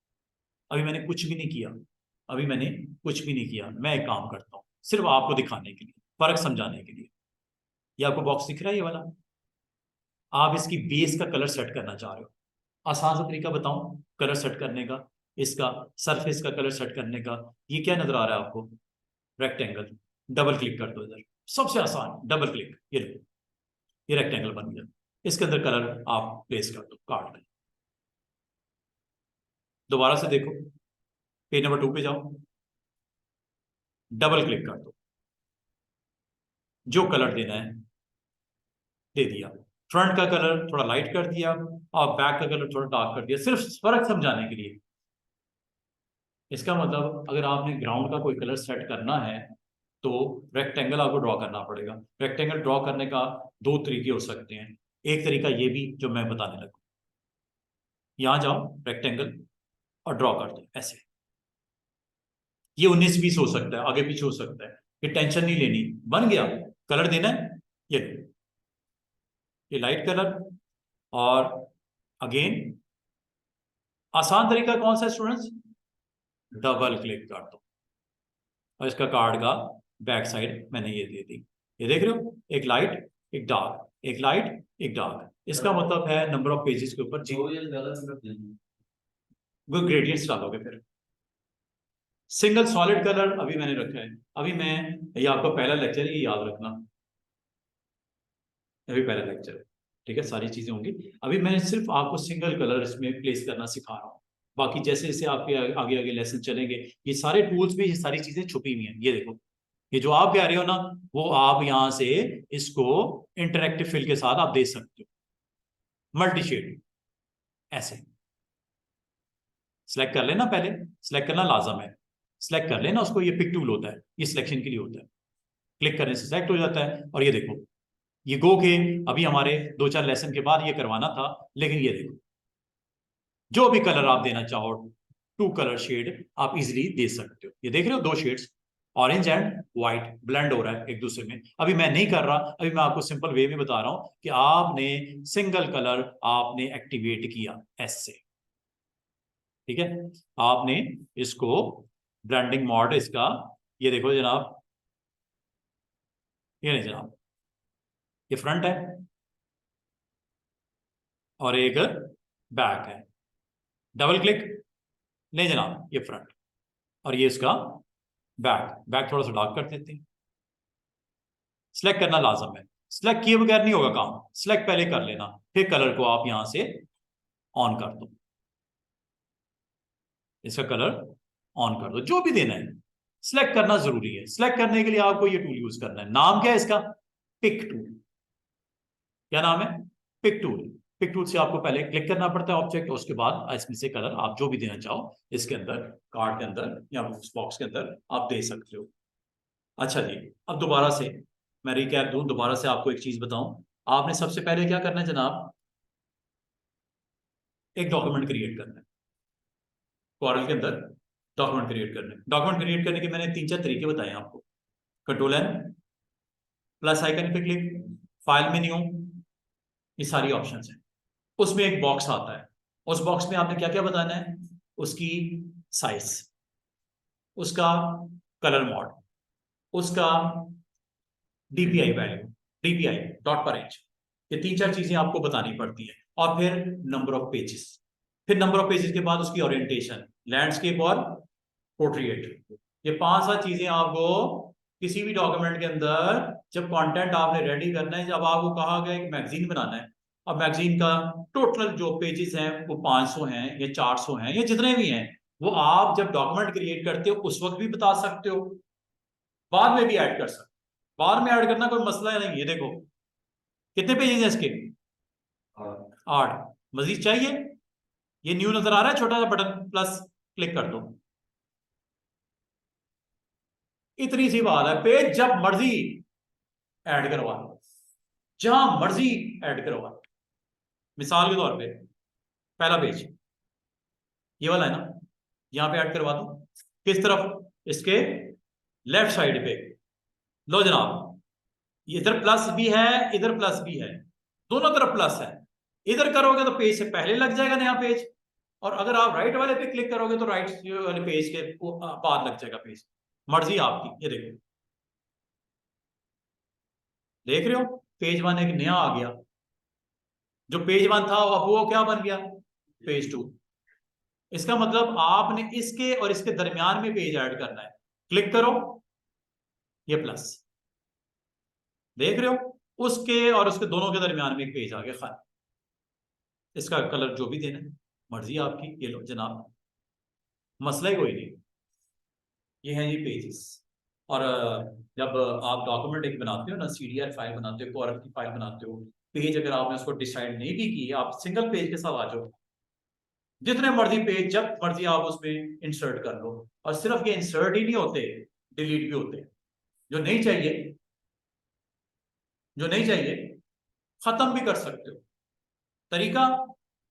Speaker 1: अभी मैंने कुछ भी नहीं किया, अभी मैंने कुछ भी नहीं किया, मैं एक काम करता हूँ सिर्फ आपको दिखाने के लिए, फर्क समझाने के लिए। ये आपको बॉक्स दिख रहा है ये वाला, आप इसकी बेस का कलर सेट करना चाह रहे हो। आसान सा तरीका बताऊं कलर सेट करने का, इसका सरफेस का कलर सेट करने का। ये क्या नजर आ रहा है आपको, रेक्टेंगल। डबल क्लिक कर दो इधर, सबसे आसान डबल क्लिक, ये लो ये रेक्टेंगल बन गया। इसके अंदर कलर आप प्लेस कर दो कार्ड में। दोबारा से देखो, पेज नंबर 2 पे जाओ, डबल क्लिक कर दो, जो कलर देना है दे दिया। फ्रंट का कलर थोड़ा लाइट कर दिया और बैक का कलर थोड़ा डार्क कर दिया, सिर्फ फर्क समझाने के लिए। इसका मतलब अगर आपने ग्राउंड का कोई कलर सेट करना है तो रेक्टेंगल आपको ड्रॉ करना पड़ेगा। रेक्टेंगल ड्रॉ करने का 2 तरीके हो सकते हैं। एक तरीका ये भी जो मैं बताने लगूं, यहां जाओ रेक्टेंगल और ड्रॉ कर दो ऐसे। ये 19-20 हो सकता है, आगे पीछे हो सकता है, ये टेंशन नहीं लेनी। बन गया, कलर देना है ये लाइट कलर। और अगेन आसान तरीका कौन सा स्टूडेंट्स, डबल क्लिक कर दो। और इसका कार्ड का बैक साइड मैंने ये दे दी। ये देख रहे हो, एक लाइट एक डार्क, एक लाइट एक डार्क। इसका मतलब है नंबर ऑफ पेजेस के ऊपर जी वो ग्रेडियंट्स डालोगे। फिर सिंगल सॉलिड कलर अभी मैंने रखा है। अभी मैं, ये आपका पहला लेक्चर है, ये याद रखना, अभी पहला लेक्चर है, ठीक है, सारी चीजें होंगी। अभी मैं सिर्फ आपको सिंगल कलर इसमें प्लेस करना सिखा रहा हूँ। बाकी जैसे जैसे आपके आगे आगे लेसन चलेंगे, ये सारे टूल्स भी, ये सारी चीजें छुपी हुई हैं। ये देखो, ये जो आप कह रहे हो ना, वो आप यहां से इसको इंटरेक्टिव फिल के साथ आप दे सकते हो। मल्टी शेड ऐसे सिलेक्ट कर लेना, पहले सिलेक्ट करना लाजम है, सिलेक्ट कर लेना उसको। ये पिक टूल होता है, ये सिलेक्शन के लिए होता है, क्लिक करने से सिलेक्ट हो जाता है। और ये देखो, ये गो के अभी हमारे 2-4 लेसन के बाद ये करवाना था, लेकिन ये देखो, जो भी कलर आप देना चाहो, 2 कलर शेड आप इजिली दे सकते हो। ये देख रहे हो, 2 shades orange and white blend हो रहा है एक दूसरे में। अभी मैं नहीं कर रहा, अभी मैं आपको सिंपल वे में बता रहा हूं कि आपने सिंगल कलर आपने एक्टिवेट किया एस से, ठीक है। आपने इसको ब्लेंडिंग मोड इसका, ये देखो जनाब, ये नहीं जनाब, ये फ्रंट है और एक बैक है। डबल क्लिक, नहीं जनाब, ये फ्रंट और ये इसका बैक। बैक थोड़ा सा डार्क कर देते हैं। सिलेक्ट करना लाजम है, सिलेक्ट किए बगैर नहीं होगा काम, सिलेक्ट पहले कर लेना, फिर कलर को आप यहां से ऑन कर दो, इसका कलर ऑन कर दो, जो भी देना है। सिलेक्ट करना जरूरी है, सिलेक्ट करने के लिए आपको ये टूल यूज करना है। नाम क्या है इसका? Pick tool. क्या नाम है? Pick tool. पिक टूल से आपको पहले क्लिक करना पड़ता है ऑब्जेक्ट, उसके बाद इसमें से कलर आप जो भी देना चाहो इसके अंदर, कार्ड के अंदर या बॉक्स के अंदर आप दे सकते हो। अच्छा जी, अब दोबारा से मैं रिकैप दूं, दोबारा से आपको एक चीज बताऊं। आपने सबसे पहले क्या करना है जनाब, एक डॉक्यूमेंट क्रिएट करना है। Corel के अंदर डॉक्यूमेंट क्रिएट करना है। डॉक्यूमेंट क्रिएट करने के मैंने 3-4 तरीके बताए हैं आपको। कंट्रोल एन, प्लस आइकन पे क्लिक, फाइल मेन्यू, ये सारी ऑप्शंस हैं। उसमें एक बॉक्स आता है, उस बॉक्स में आपने क्या क्या बताना है, उसकी साइज, उसका कलर मोड, उसका डीपीआई वैल्यू, डीपीआई डॉट पर इंच, ये 3-4 चीजें आपको बतानी पड़ती है। और फिर नंबर ऑफ पेजेस, फिर नंबर ऑफ पेजेस के बाद उसकी ओरिएंटेशन, लैंडस्केप और पोर्ट्रेट। ये 5-7 चीजें आपको किसी भी डॉक्यूमेंट के अंदर, जब कंटेंट आपने रेडी करना है, जब आपको कहा गया एक मैगजीन बनाना है, अब मैगजीन का टोटल जो पेजेस हैं वो 500 हैं या 400 हैं या जितने भी हैं, वो आप जब डॉक्यूमेंट क्रिएट करते हो उस वक्त भी बता सकते हो, बाद में भी ऐड कर सकते हो। बाद में ऐड करना कोई मसला नहीं। ये देखो कितने पेजेस हैं इसके, 8। मजीद चाहिए, ये न्यू नजर आ रहा है, छोटा सा बटन प्लस, क्लिक कर दो। इतनी सी बात है, पेज जब मर्जी ऐड करवा लो, जहां मर्जी ऐड करवा लो। मिसाल के तौर पे पहला पेज ये वाला है ना, यहां पे ऐड करवा दो। किस तरफ? इसके लेफ्ट साइड पे। लो जनाब, इधर प्लस भी है, इधर प्लस भी है, दोनों तरफ प्लस है। इधर करोगे तो पेज से पहले लग जाएगा नया पेज, और अगर आप राइट वाले पे क्लिक करोगे तो राइट वाले पेज के बाद लग जाएगा पेज। मर्जी आपकी। ये देखो, देख रहे हो, पेज 1 एक नया आ गया। जो पेज 1 था अब वो क्या बन गया, पेज 2। इसका मतलब आपने इसके और इसके दरमियान में पेज ऐड करना है। क्लिक करो, ये प्लस, देख रहे हो, उसके और उसके दोनों के दरमियान में एक पेज आ गया खाली। इसका कलर जो भी देना है मर्जी आपकी। ये लो जनाब, मसला ही कोई नहीं। ये है ये पेजेस। और जब आप डॉक्यूमेंट एक बनाते हो ना, सीडीआर फाइल बनाते हो, कोरल की फाइल बनाते हो, पेज अगर आपने उसको डिसाइड नहीं भी की, आप सिंगल पेज के साथ आ जाओ, जितने मर्जी पेज जब मर्जी आप उसमें इंसर्ट कर लो। और सिर्फ ये इंसर्ट ही नहीं होते, डिलीट भी होते। जो नहीं चाहिए, जो नहीं चाहिए खत्म भी कर सकते हो। तरीका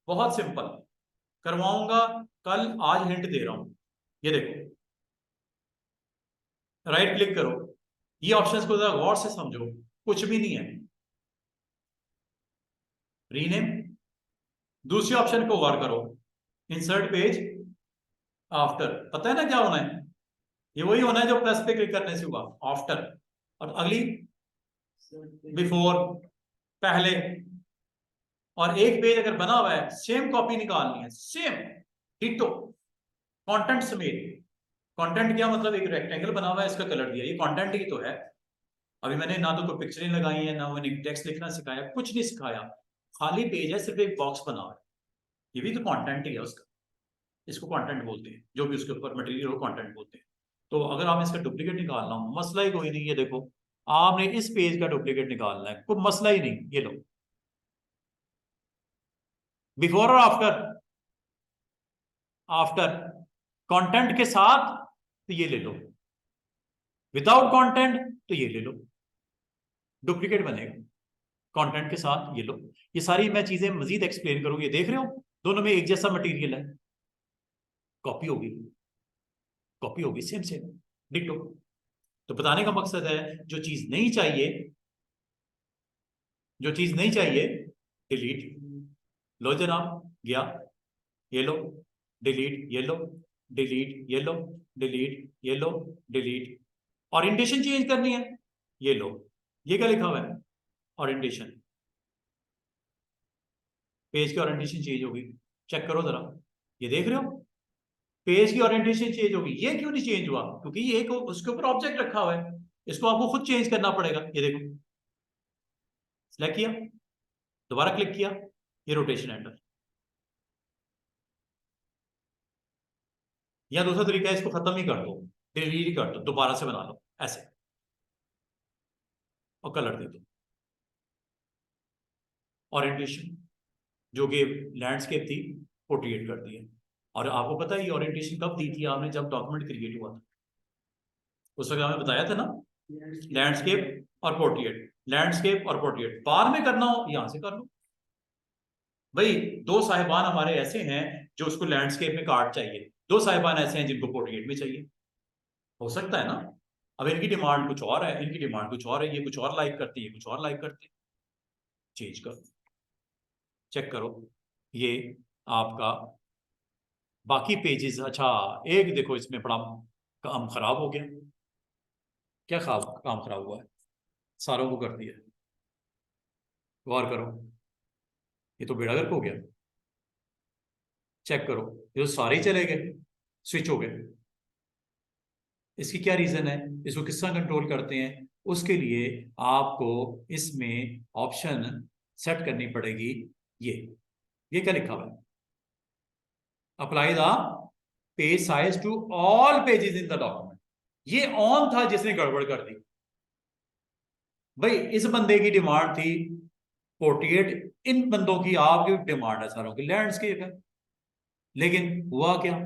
Speaker 1: बहुत सिंपल, करवाऊंगा कल, आज हिंट दे रहा हूं। ये देखो, राइट क्लिक करो, ये ऑप्शंस को जरा गौर से समझो, कुछ भी नहीं है। रीनेम, दूसरे ऑप्शन को गौर करो, इंसर्ट पेज आफ्टर, पता है ना क्या होना है? ये वही होना है जो प्लस पे क्लिक करने से हुआ, आफ्टर। और अगली बिफोर, पहले। और एक पेज अगर बना हुआ है, सेम कॉपी निकालनी है, सेम डिटो कंटेंट समेत। कंटेंट क्या मतलब, एक रेक्टेंगल बना हुआ है, इसका कलर दिया, ये कंटेंट ही तो है। अभी मैंने ना तो कोई पिक्चरें लगाई है, ना मैंने टेक्स्ट लिखना सिखाया, कुछ नहीं सिखाया, खाली पेज है, सिर्फ एक बॉक्स बना हुआ है, ये भी तो कंटेंट ही है उसका। इसको कंटेंट बोलते हैं, जो भी उसके ऊपर मटेरियल हो कंटेंट बोलते हैं। तो अगर आप इसका डुप्लीकेट निकालना हो, मसला ही कोई नहीं, ये देखो आपने इस पेज का डुप्लीकेट निकालना है, कोई मसला ही नहीं, ये लो। बिफोर और आफ्टर, आफ्टर कंटेंट के साथ तो ये ले लो, विदाउट कंटेंट तो ये ले लो, डुप्लीकेट बनेगा। कंटेंट के साथ ये लो। ये सारी मैं चीजें मजीद एक्सप्लेन करूंगी, देख रहे हो दोनों में एक जैसा मटेरियल है, कॉपी होगी, कॉपी होगी, सेम सेम डिटो। तो बताने का मकसद है, जो चीज नहीं चाहिए, जो चीज नहीं चाहिए डिलीट। लो जनाब, गया, ये लो, डिलीट, ये लो, डिलीट, ये लो, डिलीट, ये लो, डिलीट। ओरिएंटेशन चेंज करनी है, ये लो, ये क्या लिखा हुआ है, ओरिएंटेशन। पेज की ओरिएंटेशन चेंज होगी, चेक करो जरा, ये देख रहे हो, पेज की ओरिएंटेशन चेंज होगी। ये क्यों नहीं चेंज हुआ, क्योंकि ये एक उसके ऊपर ऑब्जेक्ट रखा हुआ है, इसको आपको खुद चेंज करना पड़ेगा। ये देखो, सिलेक्ट किया, दोबारा क्लिक किया, ये रोटेशन एंटर। या दूसरा तरीका है, इसको खत्म ही कर दो, डिलीट ही कर दो, दोबारा से बना लो ऐसे, और कलर दे दो। ओरिएंटेशन जो कि लैंडस्केप थी, पोर्ट्रेट कर दी है। और आपको पता है ये ओरिएंटेशन कब दी थी आपने, जब डॉक्यूमेंट क्रिएट हुआ था, उस वक्त हमें बताया था ना, लैंडस्केप और पोर्ट्रेट, लैंडस्केप और पोर्ट्रेट। बाद में करना हो यहां से कर लो। भाई दो साहिबान हमारे ऐसे हैं जो उसको लैंडस्केप में कार्ड चाहिए, दो साहिबान ऐसे हैं जिनको पोर्ट्रेट में चाहिए, हो सकता है ना। अब इनकी डिमांड कुछ और है, इनकी डिमांड कुछ और है, ये कुछ और लाइक करती है, कुछ और लाइक करती है, चेंज करो, चेक करो। ये आपका बाकी पेजेस, अच्छा एक देखो इसमें बड़ा काम खराब हो गया। क्या काम खराब हुआ है, सारों को कर दिया, गौर करो, ये तो बेड़ा गर्क हो गया। चेक करो, ये तो सारे ही चले गए, स्विच हो गए। इसकी क्या रीजन है, इसको किस तरह कंट्रोल करते हैं, उसके लिए आपको इसमें ऑप्शन सेट करनी पड़ेगी। ये क्या लिखा हुआ है, apply the page size to all pages in the document. ये ऑन था जिसने गड़बड़ कर दी। भाई इस बंदे की डिमांड थी पोर्ट्रेट, इन बंदों की आपकी डिमांड है सारों की लैंडस्केप है, लेकिन हुआ क्या,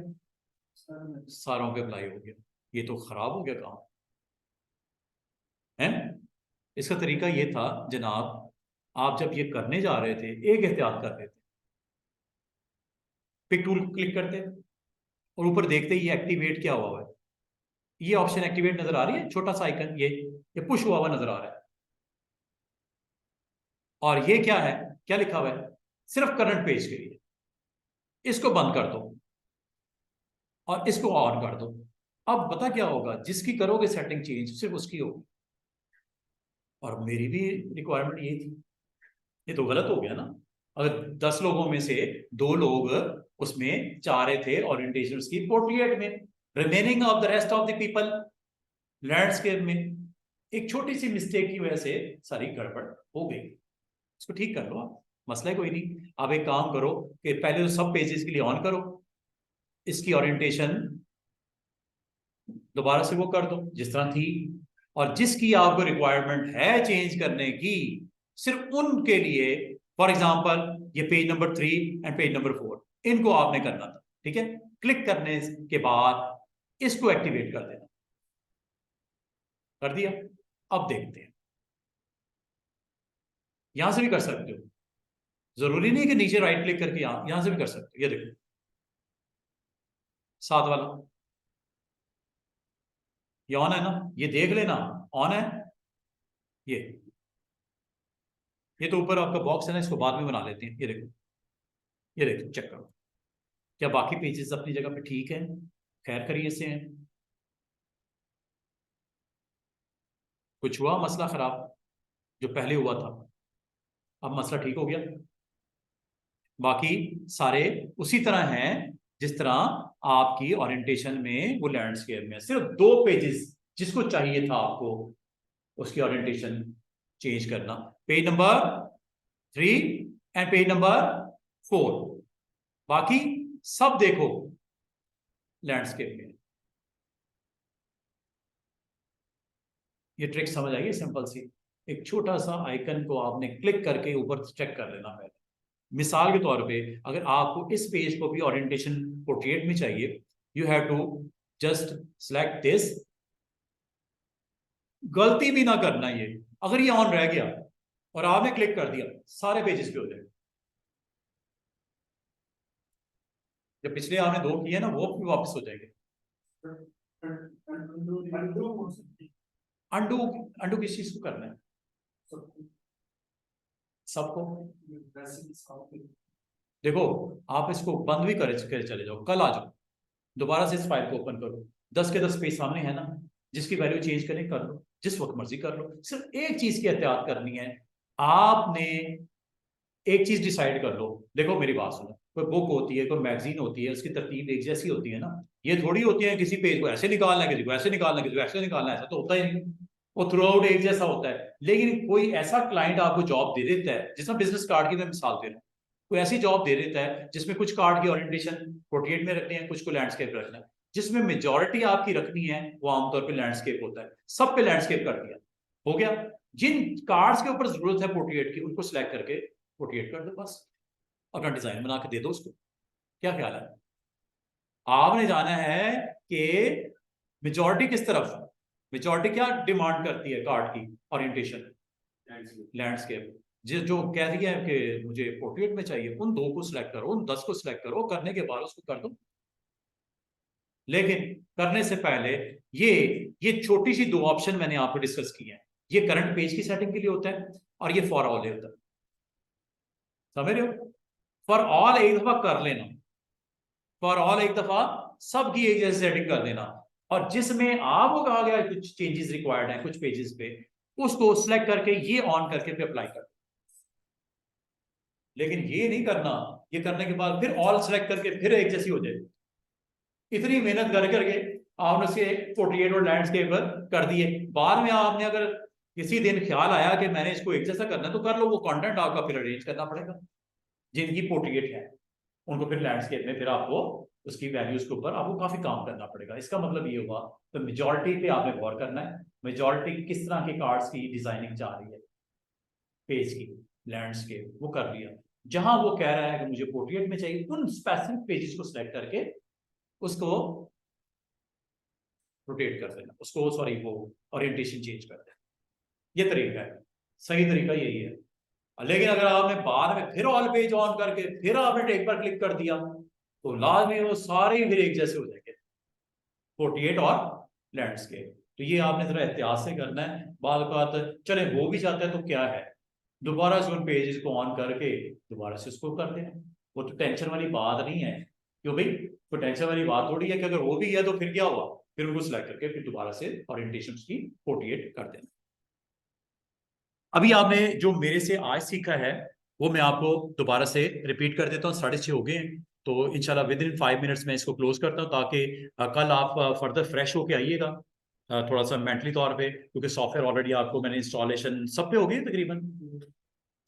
Speaker 1: सारों पे अप्लाई हो गया, ये तो खराब हो गया काम है। इसका तरीका ये था जनाब, आप जब ये करने जा रहे थे, एक एहतियात कर रहे थे, पिक टूल क्लिक करते और ऊपर देखते ही ये एक्टिवेट क्या हुआ है, ये ऑप्शन एक्टिवेट नजर आ रही है, छोटा सा आइकन, ये पुश हुआ नजर आ रहा है। और ये क्या है, क्या लिखा हुआ है, सिर्फ करंट पेज के लिए, इसको बंद कर दो और इसको ऑन कर दो। अब पता क्या होगा, जिसकी करोगे सेटिंग चेंज सिर्फ उसकी होगी। और मेरी भी रिक्वायरमेंट ये थी, ये तो गलत हो गया ना। अगर 10 लोगों में से 2 लोग उसमें चाह रहे थे ओरिएंटेशन की पोर्ट्रेट में, remaining of the rest of the people landscape में। एक छोटी सी मिस्टेक की वजह से सारी गड़बड़ हो गई, इसको ठीक कर लो आप, मसला कोई नहीं। आप एक काम करो कि पहले तो सब पेजेस के लिए ऑन करो, इसकी ओरिएंटेशन दोबारा से वो कर दो जिस तरह थी, और जिसकी आपको रिक्वायरमेंट है चेंज करने की, सिर्फ उनके लिए, फॉर एग्जांपल ये page number 3 and page number 4, इनको आपने करना था, ठीक है। क्लिक करने के बाद इसको एक्टिवेट कर देना, कर दिया। अब देखते हैं, यहां से भी कर सकते हो, जरूरी नहीं कि नीचे राइट क्लिक करके यहां से भी कर सकते हो। ये देखो, साथ वाला ये ऑन है ना, ये देख लेना, ऑन है ये ये तो ऊपर आपका बॉक्स है ना, इसको बाद में बना लेते हैं। ये देखो, ये देखो, चेक करो, क्या बाकी पेजेस अपनी जगह पे ठीक है, खैर खैरियत से हैं। कुछ हुआ मसला खराब जो पहले हुआ था? अब मसला ठीक हो गया, बाकी सारे उसी तरह हैं जिस तरह आपकी ओरिएंटेशन में वो लैंडस्केप में। सिर्फ 2 पेजेस जिसको चाहिए था आपको उसकी ओरिएंटेशन चेंज करना, page number 3 and page number 4, बाकी सब देखो लैंडस्केप में। ये ट्रिक समझ आइए, सिंपल सी। एक छोटा सा आइकन को आपने क्लिक करके ऊपर चेक कर लेना पहले। मिसाल के तौर पे अगर आपको इस पेज को भी ओरिएंटेशन पोर्ट्रेट में चाहिए, you have to just select this. गलती भी ना करना, ये अगर ये ऑन रह गया और आपने क्लिक कर दिया सारे पेजेस पे हो जाएगा। जब पिछले आपने 2 किए ना वो भी वापस हो जाएंगे। अंडू अंडू किस चीज को करना है? सबको। देखो आप इसको बंद भी करे चले जाओ, कल आ जाओ दोबारा से इस फाइल को ओपन करो, 10 के 10 पेज सामने है ना, जिसकी वैल्यू चेंज करनी कर लो, जिस वक्त मर्जी कर लो। सिर्फ एक चीज की एहतियात करनी है, आपने एक चीज डिसाइड कर लो। देखो मेरी बात सुनो, कोई बुक होती है, कोई मैगजीन होती है, उसकी तरतीब एक जैसी होती है ना। ये थोड़ी होती है किसी पेज को ऐसे निकालना है, किसी को ऐसे निकालना है, किसी को ऐसे निकालना है, ऐसा तो होता ही नहीं। वो थ्रू आउट एक जैसा होता है। लेकिन कोई ऐसा क्लाइंट आपको जॉब दे देता है, जिसमें बिजनेस कार्ड की मैं मिसाल दे रहा हूँ, कोई ऐसी जॉब दे देता है जिसमें कुछ कार्ड की ओरिएंटेशन पोर्ट्रेट में रखनी है, कुछ को लैंडस्केप रखना है, जिसमें मेजोरिटी आपकी रखनी है वो आमतौर पर लैंडस्केप होता है। सब पे लैंडस्केप कर दिया, हो गया। जिन कार्ड्स के ऊपर जरूरत है पोर्ट्रेट की उनको सिलेक्ट करके पोर्ट्रेट कर दो, बस अपना डिजाइन बना के दे दो उसको। क्या ख्याल है? आपने जाना है कि मेजॉरिटी किस तरफ है, मेजॉरिटी क्या डिमांड करती है कार्ड की ओरिएंटेशन, लैंडस्केप। जो कह रही है कि मुझे पोर्ट्रेट में चाहिए, उन 2 को सिलेक्ट करो, उन 10 को सिलेक्ट करो, करने के बाद उसको कर दो। लेकिन करने से पहले ये छोटी सी 2 ऑप्शन मैंने आपको डिस्कस किए हैं। ये करंट पेज की सेटिंग के लिए होता है और ये फॉर ऑल होता है, समझ रहे हो? फॉर ऑल एक दफा कर लेना, फॉर ऑल एक दफा सबकी एक जैसे सेटिंग कर देना, और जिसमें आपको कहा गया कुछ चेंजेस रिक्वायर्ड है कुछ पेजेस पे, उसको सिलेक्ट करके ये ऑन करके पे अप्लाई कर। लेकिन ये नहीं करना, ये करने के बाद फिर ऑल सेलेक्ट करके फिर एक जैसी हो जाए। इतनी मेहनत कर करके आपने उसके पोर्ट्रेट और लैंडस्केप कर दिए, बाद में आपने अगर किसी दिन ख्याल आया कि मैंने इसको एक जैसा करना है तो कर लो, वो कंटेंट आपका फिर अरेंज करना पड़ेगा। जिनकी पोर्ट्रेट है उनको फिर लैंडस्केप में फिर आपको उसकी वैल्यूज के ऊपर आपको काफी काम करना पड़ेगा। इसका मतलब ये हुआ तो मेजॉरिटी पे आपने गौर करना है, मेजॉरिटी किस तरह के कार्ड्स की डिजाइनिंग चाह रही है, पेज की लैंडस्केप वो कर लिया। जहां वो कह रहा है कि मुझे पोर्ट्रेट में चाहिए, उन स्पेसिफिक पेजेस को सिलेक्ट करके उसको रोटेट कर देना, उसको सॉरी वो ओरिएंटेशन चेंज कर देना। ये तरीका है, सही तरीका यही है। लेकिन अगर आपने बाद में फिर ऑल पेज ऑन करके फिर आपने एक बार क्लिक कर दिया तो लास्ट में वो सारे फिर एक जैसे हो जाएंगे, पोर्ट्रेट और लैंडस्केप। तो ये आपने जरा एहतियात से करना है। बाद बात चले हो भी जाता है तो क्या है, दोबारा से उन पेजेस को ऑन करके दोबारा से उसको कर देना। वो तो टेंशन वाली बात नहीं है, क्यों भाई? तो टेंशन वाली बात थोड़ी है कि अगर वो भी है तो फिर क्या हुआ, फिर उनको सिलेक्ट करके फिर दोबारा से ओरिएंटेशन की पोर्ट्रेट कर देना। अभी आपने जो मेरे से आज सीखा है वो मैं आपको दोबारा से रिपीट कर देता हूँ। 6:30 हो गए हैं, तो इंशाल्लाह विद इन 5 मिनट्स में इसको क्लोज करता हूँ, ताकि कल आप फर्दर फ्रेश होके आइएगा, थोड़ा सा मेंटली तौर पे, क्योंकि सॉफ्टवेयर ऑलरेडी आपको मैंने इंस्टॉलेशन सब पे हो गई तकरीबन,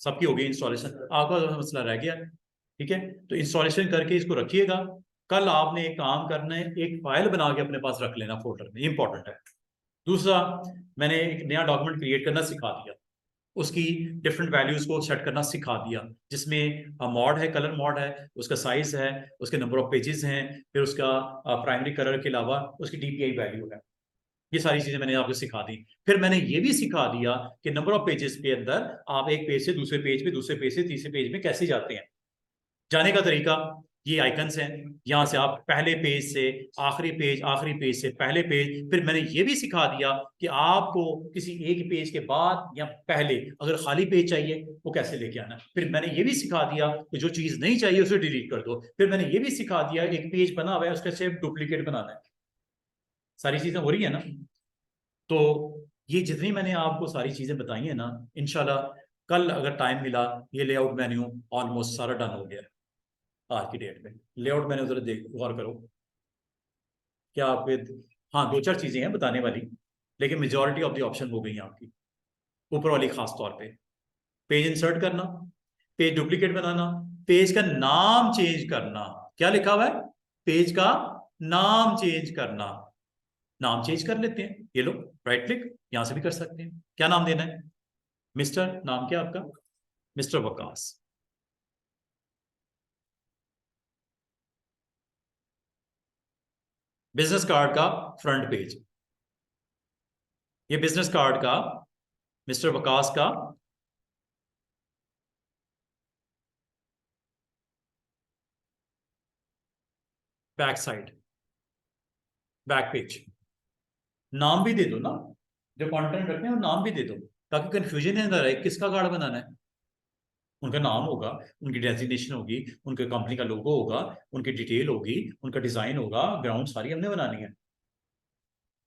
Speaker 1: सबकी हो गई इंस्टॉलेशन, आपका मसला रह गया। ठीक है, तो इंस्टॉलेशन करके इसको रखिएगा। कल आपने एक काम करना है, एक फाइल बना के अपने पास रख लेना फोल्डर में, इंपॉर्टेंट है। दूसरा, मैंने एक नया डॉक्यूमेंट क्रिएट करना सिखा दिया, उसकी डिफरेंट वैल्यूज को सेट करना सिखा दिया, जिसमें मॉड है, कलर मॉड है, उसका साइज है, उसके नंबर ऑफ पेजेस हैं, फिर उसका प्राइमरी कलर के अलावा उसकी डीपीआई वैल्यू है। ये सारी चीजें मैंने आपको सिखा दी। फिर मैंने ये भी सिखा दिया कि नंबर ऑफ पेजेस के अंदर आप एक पेज से दूसरे पेज पे, दूसरे पेज से तीसरे पेज में कैसे जाते हैं, जाने का तरीका। ये आइकन्स हैं, यहां से आप पहले पेज से आखिरी पेज, आखिरी पेज से पहले पेज। फिर मैंने ये भी सिखा दिया कि आपको किसी एक पेज के बाद या पहले अगर खाली पेज चाहिए वो कैसे लेके आना। फिर मैंने ये भी सिखा दिया कि जो चीज नहीं चाहिए उसे डिलीट कर दो। फिर मैंने ये भी सिखा दिया एक पेज बना हुआ है उसका सिर्फ डुप्लीकेट बनाना है। सारी चीजें हो रही है ना? तो ये जितनी मैंने आपको सारी चीजें बताई हैं ना, इंशाल्लाह कल अगर टाइम मिला, ये लेआउट मेन्यू ऑलमोस्ट सारा डन हो गया है आज की डेट में। लेआउट मेन्यू जरा देख गौर करो, क्या आपके, हाँ दो चार चीजें हैं बताने वाली, लेकिन मेजोरिटी ऑफ द ऑप्शन हो गई हैं आपकी, ऊपर वाली खास तौर पे। पेज इंसर्ट करना, पेज डुप्लीकेट बनाना, पेज का नाम चेंज करना। क्या लिखा हुआ है? पेज का नाम चेंज करना। नाम चेंज कर लेते हैं, ये लो राइट क्लिक, यहां से भी कर सकते हैं। क्या नाम देना है? मिस्टर, नाम क्या आपका? मिस्टर वकास। बिजनेस कार्ड का फ्रंट पेज, ये बिजनेस कार्ड का मिस्टर वकास का बैक साइड, बैक पेज। नाम भी दे दो ना, जो कंटेंट रखते हैं वो नाम भी दे दो, ताकि कंफ्यूजन नहीं रहे किसका कार्ड बनाना है। उनका नाम होगा, उनकी डेजिग्नेशन होगी, उनके कंपनी का लोगो होगा, उनकी डिटेल होगी, उनका डिजाइन होगा, ग्राउंड सारी हमने बनानी है।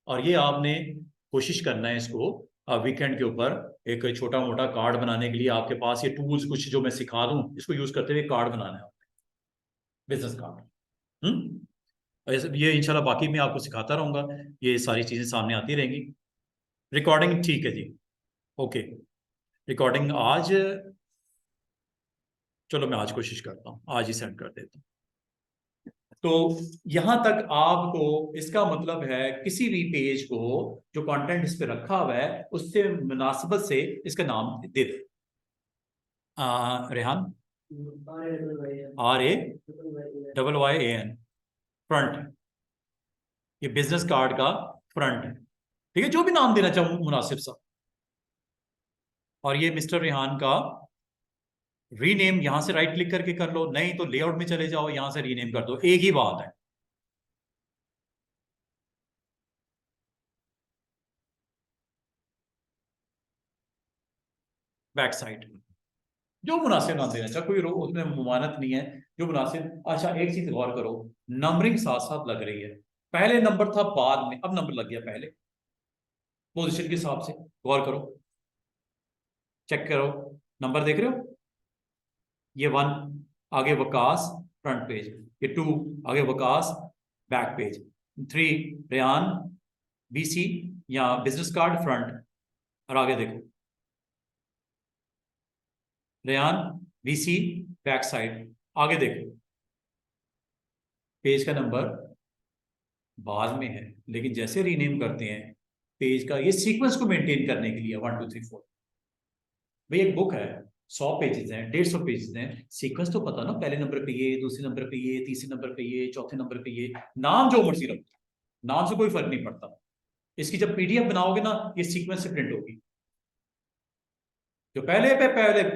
Speaker 1: और ये आपने कोशिश करना है इसको वीकेंड के ऊपर एक छोटा मोटा कार्ड बनाने के लिए आपके पास ये टूल्स कुछ जो मैं सिखा दूं, इसको यूज करते हुए कार्ड बनाना है, बिजनेस कार्ड। ये इंशाल्लाह बाकी मैं आपको सिखाता रहूंगा, ये सारी चीजें सामने आती रहेंगी। रिकॉर्डिंग ठीक है जी, ओके। रिकॉर्डिंग आज, चलो मैं आज कोशिश करता हूँ, आज ही सेंड कर देता हूँ। तो यहां तक आपको इसका मतलब है किसी भी पेज को जो कंटेंट इस पे रखा हुआ है उससे मुनासिबत से इसका नाम दे दे। रेहान, RAWYAN, फ्रंट, ये बिजनेस कार्ड का फ्रंट है, ठीक है, जो भी नाम देना चाहूँ मुनासिब सा। और ये मिस्टर रेहान का रीनेम, यहां से राइट क्लिक करके कर लो, नहीं तो लेआउट में चले जाओ, यहां से रीनेम कर दो, एक ही बात है। बैक साइड, जो मुनासिब नाम देना चाहे, कोई उसमें मुमानत नहीं है, जो मुनासिब। अच्छा एक चीज गौर करो, नंबरिंग साथ साथ लग रही है, पहले नंबर था बाद में, अब नंबर लग गया पहले, पोजीशन के हिसाब से। गौर करो, चेक करो, नंबर देख रहे हो? ये 1 आगे वकास फ्रंट पेज, ये 2 आगे Waqas back page, 3 Rehan BC या बिजनेस कार्ड फ्रंट, और आगे देखो रेहान BC बैक साइड, आगे देखो पेज का नंबर बाद में है, लेकिन जैसे रीनेम करते हैं पेज का, ये सीक्वेंस को मेंटेन करने के लिए 1 2 3 4। भाई एक बुक है, 100 पेजेस हैं, 150 पेजेस हैं, सीक्वेंस तो पता ना, पहले नंबर पे ये, दूसरे नंबर पे ये, तीसरे नंबर पे ये, चौथे नंबर पे ये, नाम जो मर्जी रखो, नाम से कोई फर्क नहीं पड़ता। इसकी जब PDF बनाओगे ना, ये सीक्वेंस से प्रिंट होगी, जो पहले पे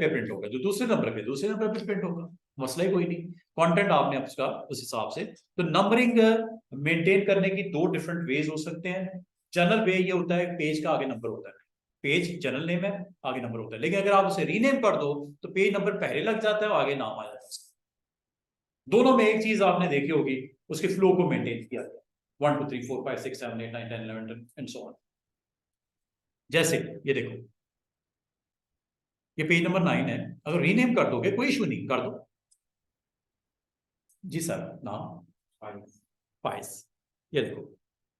Speaker 1: प्रिंट होगा, जो दूसरे नंबर पे प्रिंट होगा, मसला ही कोई नहीं। कंटेंट आपने उसका उस हिसाब से। तो नंबरिंग मेंटेन करने की दो डिफरेंट वेज हो सकते हैं। जनरल वे ये होता है, पेज का आगे नंबर होता है, पेज जनरल नेम है, आगे नंबर होता है। लेकिन अगर आप उसे रीनेम कर दो तो पेज नंबर पहले लग जाता है और आगे नाम आ जाता है। दोनों में एक चीज आपने देखी होगी, उसके फ्लो को मेंटेन किया गया, 1 2 3 4 5 6 7 8 9 10 11 एंड सो ऑन। जैसे ये देखो, ये पेज नंबर 9 है, अगर रीनेम कर दोगे कोई इशू नहीं, कर दो जी सर। नाम फाइज, ये देखो,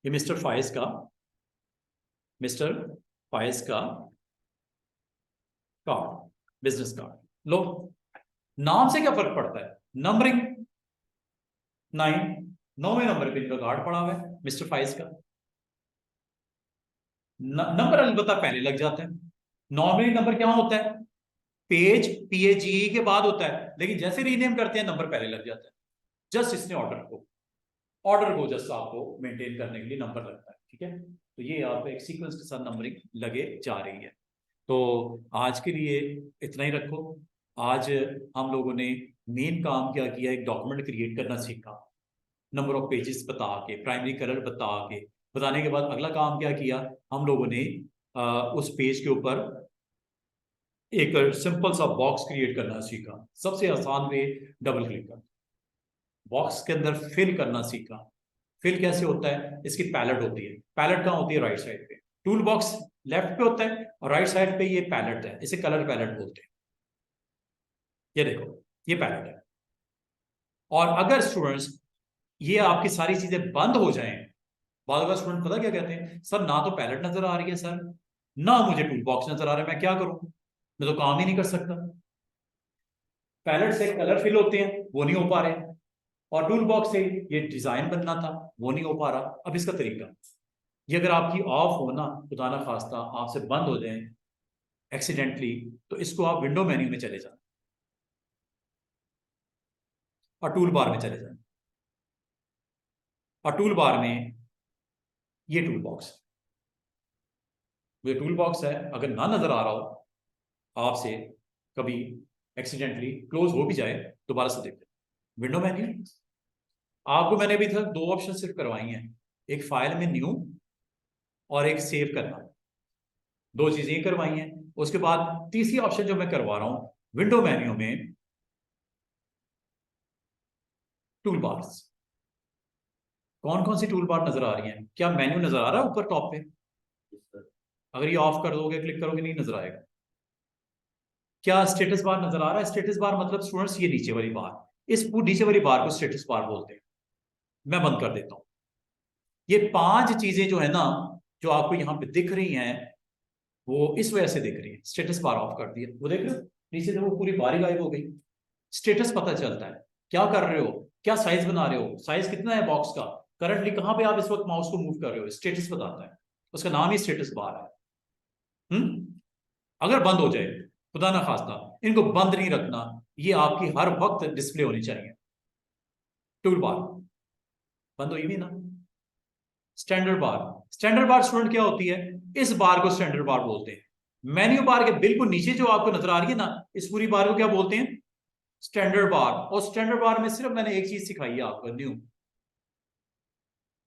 Speaker 1: ये मिस्टर फाइज का कार्ड, बिजनेस कार्ड लो। नाम से क्या फर्क पड़ता है? नंबरिंग 9, 9वें नंबर पे इनका कार्ड पड़ा हुआ है मिस्टर फाइज का। नंबर अलबत्ता पहले लग जाता है। नॉर्मली नंबर क्या होता है? पेज PAGE के बाद होता है, लेकिन जैसे रीनेम करते हैं नंबर पहले लग जाता है। जस्ट इसने ऑर्डर को जस्ट आपको मेंटेन करने के लिए नंबर लगता है, ठीक है। तो ये आप एक सीक्वेंस के साथ नंबरिंग लगे जा रही है। तो आज के लिए इतना ही रखो। आज हम लोगों ने मेन काम क्या किया, एक डॉक्यूमेंट क्रिएट करना सीखा, नंबर ऑफ पेजेस बता के, प्राइमरी कलर बता के, बताने के बाद अगला काम क्या किया हम लोगों ने, उस पेज के ऊपर एक सिंपल सा बॉक्स क्रिएट करना सीखा। सबसे आसान वे, डबल क्लिक कर बॉक्स के अंदर फिल करना सीखा। फिल कैसे होता है? इसकी पैलेट होती है, पैलेट कहाँ होती है? राइट साइड पे। टूल बॉक्स लेफ्ट पे होता है और राइट साइड पे ये पैलेट है, इसे कलर पैलेट बोलते हैं। ये देखो, ये पैलेट है। और अगर स्टूडेंट्स ये आपकी सारी चीजें बंद हो जाएं, बाद में स्टूडेंट पता क्या कहते हैं, सर ना तो पैलेट नजर आ रही है सर, ना मुझे टूल बॉक्स नजर आ रहा है, मैं क्या करूं, मैं तो काम ही नहीं कर सकता। पैलेट से कलर फिल होते हैं, वो नहीं हो पा रहे, और टूल बॉक्स से ये डिजाइन बनना था, वो नहीं हो पा रहा। अब इसका तरीका, ये अगर आपकी ऑफ हो ना, खुदा ना खास्ता आपसे बंद हो जाए एक्सीडेंटली, तो इसको आप विंडो मेन्यू में चले जाए और टूल बार में चले जाए, और टूल बार में ये टूल बॉक्स, ये टूल बॉक्स है, अगर ना नजर आ रहा हो आपसे, कभी एक्सीडेंटली क्लोज हो भी जाए, दोबारा से देख विंडो मेन्यू। आपको मैंने अभी तक दो ऑप्शन सिर्फ करवाई हैं, एक फाइल में न्यू और एक सेव करना, दो चीजें करवाई हैं। उसके बाद तीसरी ऑप्शन जो मैं करवा रहा हूं विंडो मेन्यू में, टूल बार्स। कौन कौन सी टूल बार नजर आ रही हैं, क्या मेन्यू नजर आ रहा है ऊपर टॉप पे? अगर ये ऑफ कर दोगे, क्लिक करोगे, नहीं नजर आएगा। क्या स्टेटस बार नजर आ रहा है? स्टेटस बार मतलब स्टूडेंट्स ये नीचे वाली बार, इस नीचे वाली बार को स्टेटस बार बोलते हैं। मैं बंद कर देता हूं। ये पांच चीजें जो है ना, जो आपको यहां पे दिख रही हैं, वो इस वजह से दिख रही है, स्टेटस बार ऑफ कर दिया, वो देख रहे हो नीचे से वो पूरी बारी गायब हो गई। स्टेटस पता चलता है, क्या कर रहे हो, क्या साइज बना रहे हो, साइज कितना है बॉक्स का, करंटली कहां पे आप इस वक्त माउस को मूव कर रहे हो, स्टेटस बताता है। उसका नाम ही स्टेटस बार है। अगर बंद हो जाए, खुदा ना खास्ता, इनको बंद नहीं रखना, ये आपकी हर वक्त डिस्प्ले होनी चाहिए। टूल बार बंद हुई भी ना। Standard bar, standard bar student क्या होती है, इस बार को स्टैंडर्ड बार बोलते हैं। मेन्यू बार के बिल्कुल नीचे जो आपको नजर आ रही है ना, इस पूरी बार को क्या बोलते हैं, स्टैंडर्ड बार। और स्टैंडर्ड बार में सिर्फ मैंने एक चीज सिखाई है आपको, न्यू,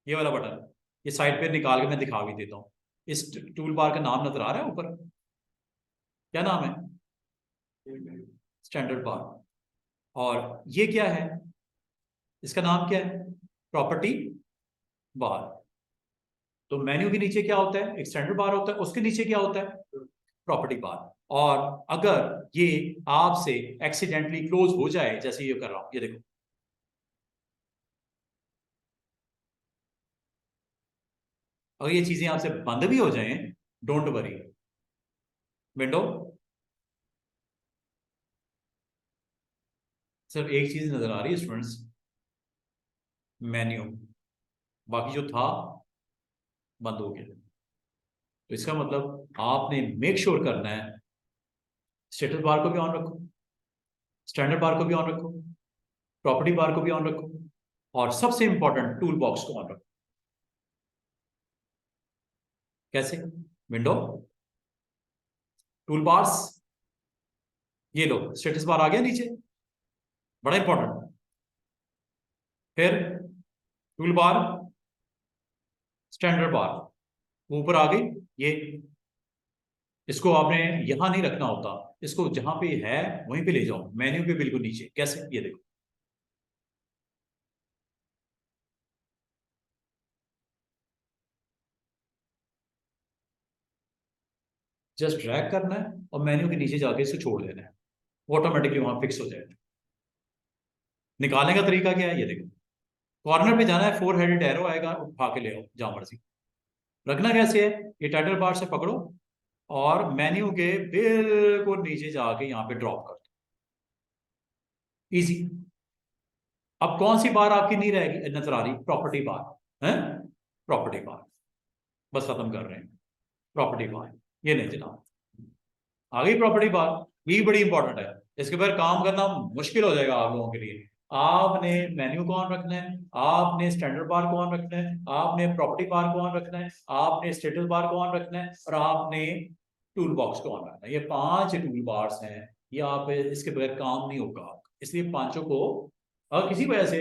Speaker 1: ये वाला बटन। ये साइड पे निकाल के मैं दिखा भी देता हूं। इस टूल बार का नाम नजर आ रहा है ऊपर, क्या नाम है, स्टैंडर्ड बार। और ये क्या है, इसका नाम क्या है, प्रॉपर्टी बार। तो मेन्यू के नीचे क्या होता है, एक स्टैंडर्ड बार होता है, उसके नीचे क्या होता है, प्रॉपर्टी बार। और अगर ये आपसे एक्सीडेंटली क्लोज हो जाए, जैसे ये कर रहा हूं, ये देखो, अगर ये चीजें आपसे बंद भी हो जाएं, डोंट वरी, विंडो, सिर्फ एक चीज नजर आ रही है स्टूडेंट्स, मेन्यू, बाकी जो था बंद हो गया। तो इसका मतलब आपने मेक श्योर करना है, स्टेटस बार को भी ऑन रखो, स्टैंडर्ड बार को भी ऑन रखो, प्रॉपर्टी बार को भी ऑन रखो, और सबसे इंपॉर्टेंट टूल बॉक्स को ऑन रखो। कैसे, विंडो, टूल बार्स, ये लो स्टेटस बार आ गया नीचे, बड़ा इंपॉर्टेंट। फिर टूल बार, स्टैंडर्ड बार ऊपर आ गई, ये, इसको आपने यहां नहीं रखना होता, इसको जहां पे है वहीं पे ले जाओ, मेन्यू के बिल्कुल नीचे। कैसे, ये देखो, जस्ट ड्रैग करना है और मेन्यू के नीचे जाके इसको छोड़ देना है, ऑटोमेटिकली वहां फिक्स हो जाएगा। निकालने का तरीका क्या है, ये देखो, कॉर्नर पे जाना है, फोर हेडेड एरो आएगा, उठा के ले आओ जहां मर्जी। रखना कैसे है, ये टाइटल बार से पकड़ो और मेन्यू के बिल्कुल नीचे जाके यहाँ पे ड्रॉप कर दो, इजी। अब कौन सी बार आपकी नहीं रहेगी नजर आ रही, प्रॉपर्टी बार है, प्रॉपर्टी बार, बस खत्म कर रहे हैं, प्रॉपर्टी बार, ये नहीं जनाब, आ गई प्रॉपर्टी बार। ये बड़ी इंपॉर्टेंट है, इसके बाद काम करना मुश्किल हो जाएगा आप लोगों के लिए। आपने मेन्यू को ऑन रखना है, आपने स्टैंडर्ड बार को ऑन रखना है, आपने प्रॉपर्टी बार को ऑन रखना है, आपने स्टेटस बार को ऑन रखना है, और आपने टूल बॉक्स को ऑन रखना है। ये पांच टूल बार्स हैं, ये आप इसके बगैर काम नहीं होगा। इसलिए पांचों को अगर किसी वजह से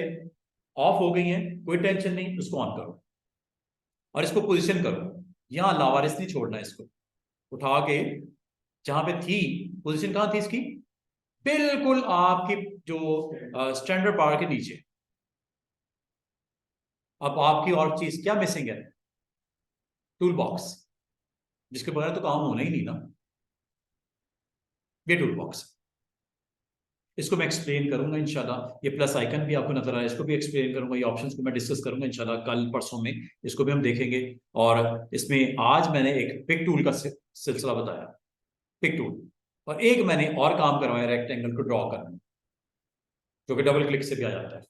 Speaker 1: ऑफ हो गई हैं, कोई टेंशन नहीं, उसको ऑन करो और इसको पोजीशन करो, यहां लावारिस नहीं छोड़ना, इसको उठा के जहां पे थी, पोजीशन कहां थी इसकी, बिल्कुल आपकी जो स्टैंडर्ड बार के नीचे। अब आपकी और चीज क्या मिसिंग है, टूल बॉक्स। जिसके बगैर तो काम होना ही नहीं ना। ये टूल बॉक्स, इसको मैं एक्सप्लेन करूंगा इंशाल्लाह। ये प्लस आइकन भी आपको नजर आ रहा है, इसको भी एक्सप्लेन करूंगा। ये ऑप्शंस को मैं डिस्कस करूंगा इंशाल्लाह कल परसों में, इसको भी हम देखेंगे। और इसमें आज मैंने एक पिक टूल का सिलसिला बताया, पिक टूल, और एक मैंने और काम करवाया रेक्टेंगल को ड्रॉ करना, जो कि डबल क्लिक से भी आ जाता है।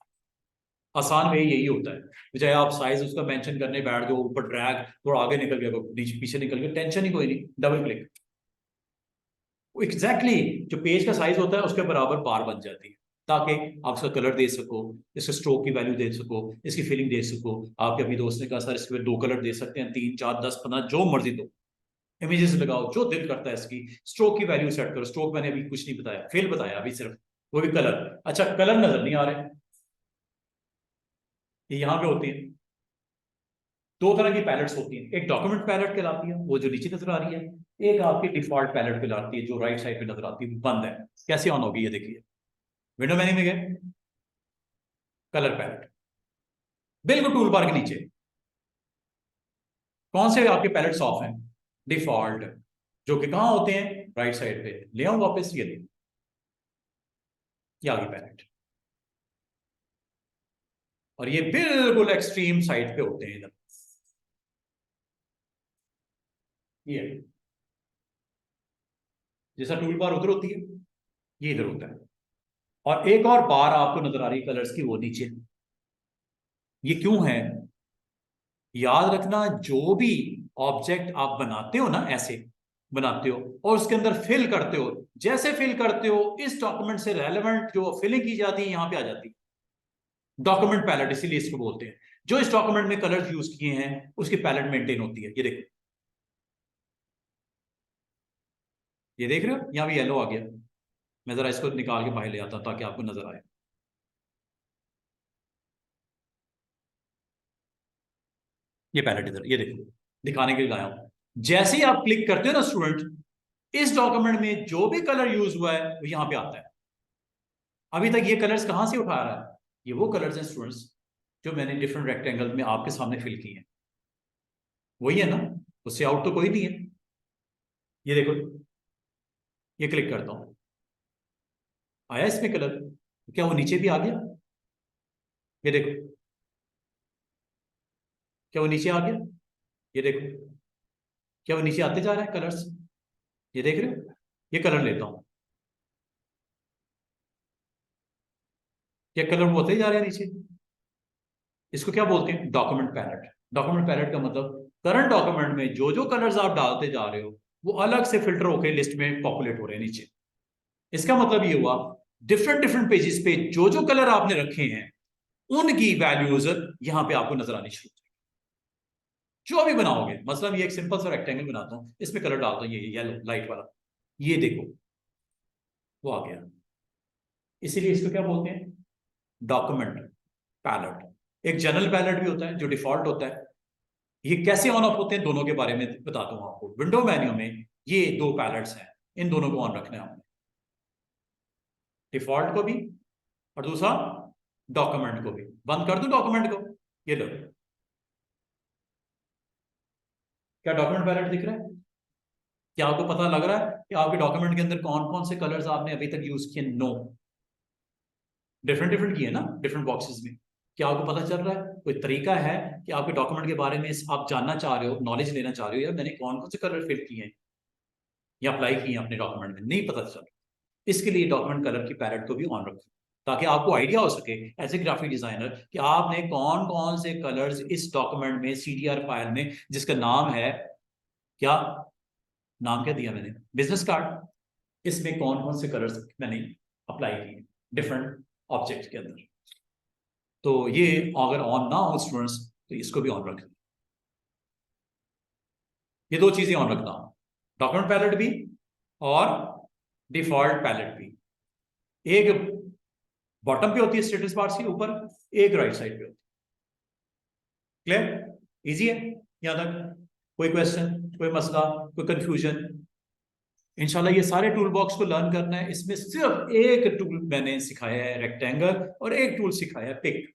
Speaker 1: आसान वे यही होता है, चाहे आप साइज उसका मेंशन करने बैठ जाओ, ऊपर ड्रैग, थोड़ा आगे निकल गया, नीचे पीछे निकल गया, टेंशन ही कोई नहीं, डबल क्लिक, एग्जैक्टली जो पेज का साइज होता है उसके बराबर बार बन जाती है, ताकि आप उसका कलर दे सको, इसके स्ट्रोक की वैल्यू दे सको, इसकी फिलिंग दे सको। आपके अपनी दोस्त ने कहा सर इसके 2 कलर दे सकते हैं, 3 4 10 15 जो मर्जी दो, इमेजेस लगाओ, जो दिल करता है इसकी, स्ट्रोक की वैल्यू सेट करो। स्ट्रोक मैंने अभी कुछ नहीं बताया, फिल बताया अभी सिर्फ, वो भी कलर। अच्छा, कलर नजर नहीं आ रहे, ये यहाँ पे होते हैं। 2 तरह की पैलेट्स होती हैं, एक डॉक्यूमेंट पैलेट कहलाती है, वो जो नीचे नजर आ रही है, एक आपकी डिफॉल्ट पैलेट कहलाती है जो राइट साइड पे नजर आती है, बंद है। कैसे ऑन होगी ये देखिए, विंडो मेन्यू में गए, कलर पैलेट, बिल्कुल टूल बार के नीचे। कौन से आपके पैलेट्स ऑफ हैं? डिफॉल्ट, जो कि कहां होते हैं? राइट साइड पे। ले आऊं वापस, ये आगे पैलेट, और ये बिल्कुल एक्सट्रीम साइड पे होते हैं इधर, ये जैसा टूल बार उधर होती है, ये इधर होता है। और एक और बार आपको नजर आ रही है कलर्स की, वो नीचे। ये क्यों है? याद रखना, जो भी ऑब्जेक्ट आप बनाते हो ना, ऐसे बनाते हो और उसके अंदर फिल करते हो, जैसे फिल करते हो इस डॉक्यूमेंट से रेलेवेंट जो फिलिंग की जाती है यहां पे आ जाती है। डॉक्यूमेंट पैलेट इसीलिए इसको बोलते हैं, जो इस डॉक्यूमेंट में कलर्स यूज किए हैं उसकी पैलेट मेंटेन होती है। ये देखो, ये देख रहे हो, यहां भी येलो आ गया। मैं जरा इसको निकाल के बाहर ले आता हूं ताकि आपको नजर आए। ये पैलेट इधर, ये देखो, दिखाने के लिए लाया हूं। जैसे ही आप क्लिक करते हो ना स्टूडेंट, इस डॉक्यूमेंट में जो भी कलर यूज हुआ है वो यहां पे आता है। अभी तक ये कलर्स कहां से उठा रहा है? ये वो कलर्स हैं स्टूडेंट्स जो मैंने डिफरेंट रेक्टेंगल में आपके सामने फिल किए हैं, वही है ना, उससे आउट तो कोई नहीं है। ये देखो, ये क्लिक करता हूं, आया इसमें कलर, क्या वो नीचे भी आ गया? ये देखो, क्या वो नीचे आ गया? ये देखो, क्या वो नीचे आते जा रहे हैं कलर्स? ये देख रहे हो, ये कलर लेता हूं, क्या कलर होते ही जा रहे हैं नीचे। इसको क्या बोलते हैं? Document palette. डॉक्यूमेंट पैलेट का मतलब करंट डॉक्यूमेंट में जो जो कलर्स आप डालते जा रहे हो वो अलग से फिल्टर होकर लिस्ट में पॉपुलेट हो रहे हैं नीचे। इसका मतलब ये हुआ, डिफरेंट डिफरेंट पेजेस पे जो जो कलर आपने रखे हैं उनकी वैल्यूज यहां पे आपको नजर आनी शुरू। जो भी बनाओगे, मतलब ये एक सिंपल सा रेक्टेंगल बनाता हूं, इसमें कलर डालता हूं, ये येलो लाइट वाला, ये देखो वो आ गया। इसीलिए इसको क्या बोलते हैं? Document palette. एक जनरल पैलेट भी होता है जो डिफॉल्ट होता है। ये कैसे ऑन ऑफ होते हैं दोनों के बारे में बताता हूं आपको। विंडो मेन्यू में ये 2 पैलेट्स हैं, इन दोनों को ऑन रखना है आपने, डिफॉल्ट को भी और दूसरा डॉक्यूमेंट को भी। बंद कर दूं डॉक्यूमेंट को, ये लो, क्या डॉक्यूमेंट पैलेट दिख रहा है? क्या आपको पता लग रहा है कि आपके डॉक्यूमेंट के अंदर कौन कौन से कलर्स आपने अभी तक यूज किए? नो, डिफरेंट डिफरेंट किए ना डिफरेंट बॉक्सेस में। क्या आपको पता चल रहा है? कोई तरीका है कि आपके डॉक्यूमेंट के बारे में आप जानना चाह रहे हो, नॉलेज लेना चाह रहे हो, यार मैंने कौन कौन से कलर फिल किए हैं या अप्लाई किए हैं अपने डॉक्यूमेंट में, नहीं पता चल रहा। इसके लिए डॉक्यूमेंट कलर की पैलेट को भी ऑन रखें, ताकि आपको आइडिया हो सके एज ए ग्राफिक डिजाइनर कि आपने कौन कौन से कलर्स इस डॉक्यूमेंट में, सीडीआर फाइल में, जिसका नाम है क्या, नाम क्या दिया मैंने, बिजनेस कार्ड, इसमें कौन कौन से कलर्स मैंने अप्लाई किए डिफरेंट ऑब्जेक्ट के अंदर। तो ये अगर ऑन ना हो स्टूडेंट्स तो इसको भी ऑन रखें। ये 2 चीजें ऑन रखना, डॉक्यूमेंट पैलेट भी और डिफॉल्ट पैलेट भी। एक बॉटम पे होती है स्टेटस बार से ऊपर, एक राइट साइड पे होती है। क्लियर? इजी है यहां तक? कोई क्वेश्चन, कोई मसला, कोई कंफ्यूजन? इंशाल्लाह ये सारे टूल बॉक्स को लर्न करना है। इसमें सिर्फ एक टूल मैंने सिखाया है रेक्टेंगल, और एक टूल सिखाया है पिक।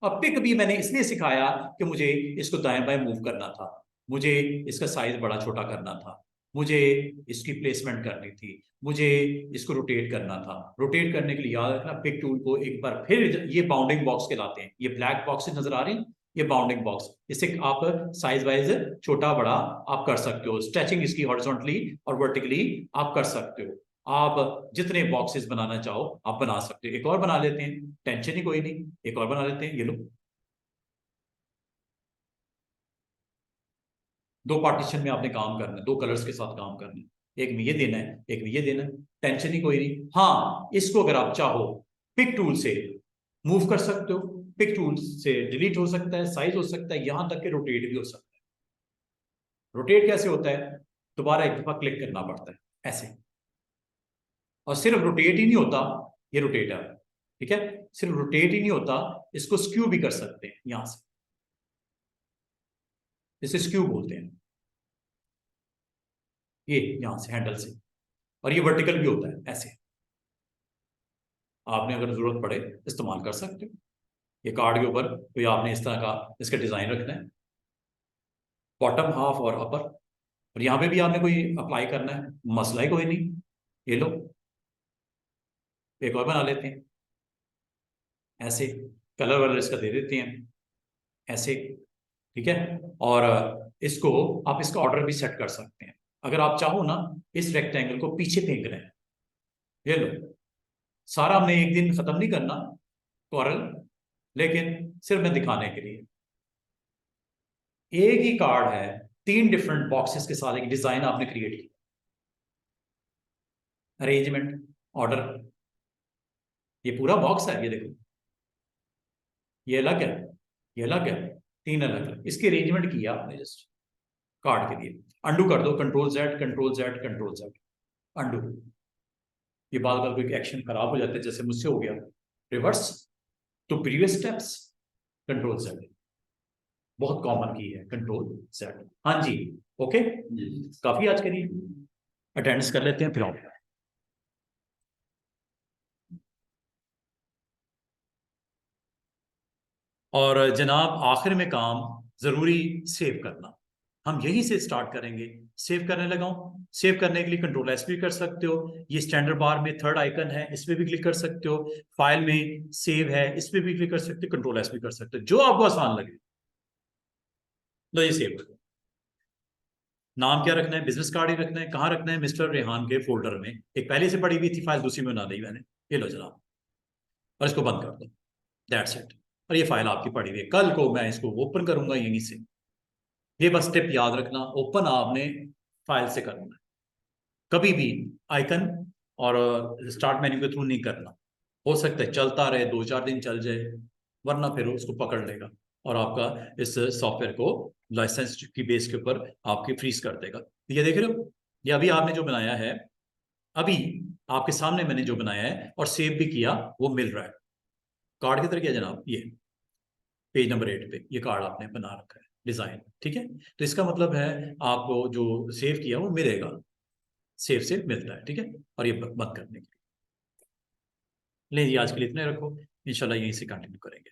Speaker 1: और पिक भी मैंने इसलिए सिखाया कि मुझे इसको दाएं बाएं मूव करना था। मुझे इसका साइज बड़ा छोटा करना था, मुझे इसकी प्लेसमेंट करनी थी, मुझे इसको रोटेट करना था। रोटेट करने के लिए याद रखना पिक टूल को एक बार फिर, ये बाउंडिंग बॉक्स कहलाते हैं, ये ब्लैक बॉक्सेस नजर आ रहे हैं, ये बाउंडिंग बॉक्स, इससे आप साइज वाइज छोटा बड़ा आप कर सकते हो। स्ट्रेचिंग इसकी हॉरिजॉन्टली और वर्टिकली आप कर सकते हो। आप जितने बॉक्सेस बनाना चाहो आप बना सकते हो। एक और बना लेते हैं, टेंशन ही कोई नहीं, एक और बना लेते हैं। ये लो, दो पार्टीशन में आपने काम करना है, दो कलर्स के साथ काम करना है, एक में ये देना है, एक में ये देना है, टेंशन ही कोई नहीं। हाँ, इसको अगर आप चाहो पिक टूल से मूव कर सकते हो, पिक टूल से डिलीट हो सकता है, साइज हो सकता है, यहां तक कि रोटेट भी हो सकता है। रोटेट कैसे होता है? दोबारा एक दफा क्लिक करना पड़ता है ऐसे, और सिर्फ रोटेट ही नहीं होता, ये रोटेट है, ठीक है, सिर्फ रोटेट ही नहीं होता, इसको स्क्यू भी कर सकते हैं यहां से, इसे स्क्यू बोलते हैं, ये यहां से हैंडल से। और ये वर्टिकल भी होता है ऐसे, आपने अगर जरूरत पड़े इस्तेमाल कर सकते हो। ये कार्ड के ऊपर कोई आपने इस तरह का इसका डिजाइन रखना है, बॉटम हाफ और अपर, और यहाँ पे भी आपने कोई अप्लाई करना है, मसला ही कोई नहीं। ये लो, एक और बना लेते हैं ऐसे, कलर वलर इसका दे देते हैं ऐसे, ठीक है। और इसको आप इसका ऑर्डर भी सेट कर सकते हैं। अगर आप चाहो ना, इस रेक्टेंगल को पीछे फेंक रहे हैं, ये लो, सारा हमने एक दिन खत्म नहीं करना कॉरल, लेकिन सिर्फ मैं दिखाने के लिए, एक ही कार्ड है, तीन डिफरेंट बॉक्सेस के साथ एक डिजाइन आपने क्रिएट किया, अरेंजमेंट, ऑर्डर, ये पूरा बॉक्स है, ये देखो, ये अलग है, ये अलग है, तीन अलग अलग इसकी अरेंजमेंट किया आपने जस्ट कार्ड के लिए। अंडू कर दो, control Z, control Z, control Z, undo. ये बाल बाल कोई एक्शन खराब हो जाते हैं, जैसे मुझसे हो गया, रिवर्स तो प्रीवियस स्टेप्स, कंट्रोल जेड, बहुत कॉमन की है कंट्रोल जेड। हाँ जी, ओके, काफी आज करिए, अटेंडेंस कर लेते हैं फिर हम। और जनाब आखिर में काम जरूरी सेव करना, हम यहीं से स्टार्ट करेंगे। सेव करने लगाऊं, सेव करने के लिए कंट्रोल एस भी कर सकते हो, ये स्टैंडर्ड बार में थर्ड आइकन है, इस पे भी क्लिक कर सकते हो, फाइल में सेव है, इस पे भी क्लिक कर सकते हो, कंट्रोल एस भी कर सकते हो, जो आपको आसान लगे। लो ये सेव करो। नाम क्या रखना है? बिजनेस कार्ड ही रखना है। कहाँ रखना है? मिस्टर रेहान के फोल्डर में, एक पहले से पड़ी हुई थी फाइल, दूसरी में बना दी मैंने। ये लो जनाब, और इसको बंद कर दो, दैट्स इट। और ये फाइल आपकी पड़ी हुई है, कल को मैं इसको ओपन करूंगा यहीं से। ये बस स्टेप याद रखना, ओपन आपने फाइल से करना है, कभी भी आइकन और स्टार्ट मेन्यू के थ्रू नहीं करना। हो सकता है चलता रहे, दो चार दिन चल जाए, वरना फिर उसको पकड़ लेगा और आपका इस सॉफ्टवेयर को लाइसेंस की बेस के ऊपर आपकी फ्रीज कर देगा। ये देख रहे हो, ये अभी आपने जो बनाया है, अभी आपके सामने मैंने जो बनाया है और सेव भी किया, वो मिल रहा है कार्ड की तरह। क्या जनाब, ये पेज नंबर 8 पे ये कार्ड आपने बना रखा है डिजाइन, ठीक है। तो इसका मतलब है आपको जो सेव किया वो मिलेगा, सेव से मिलता है, ठीक है। और ये बंद करने के लिए ले जी, आज के लिए इतने रखो, इंशाल्लाह यहीं से कंटिन्यू करेंगे।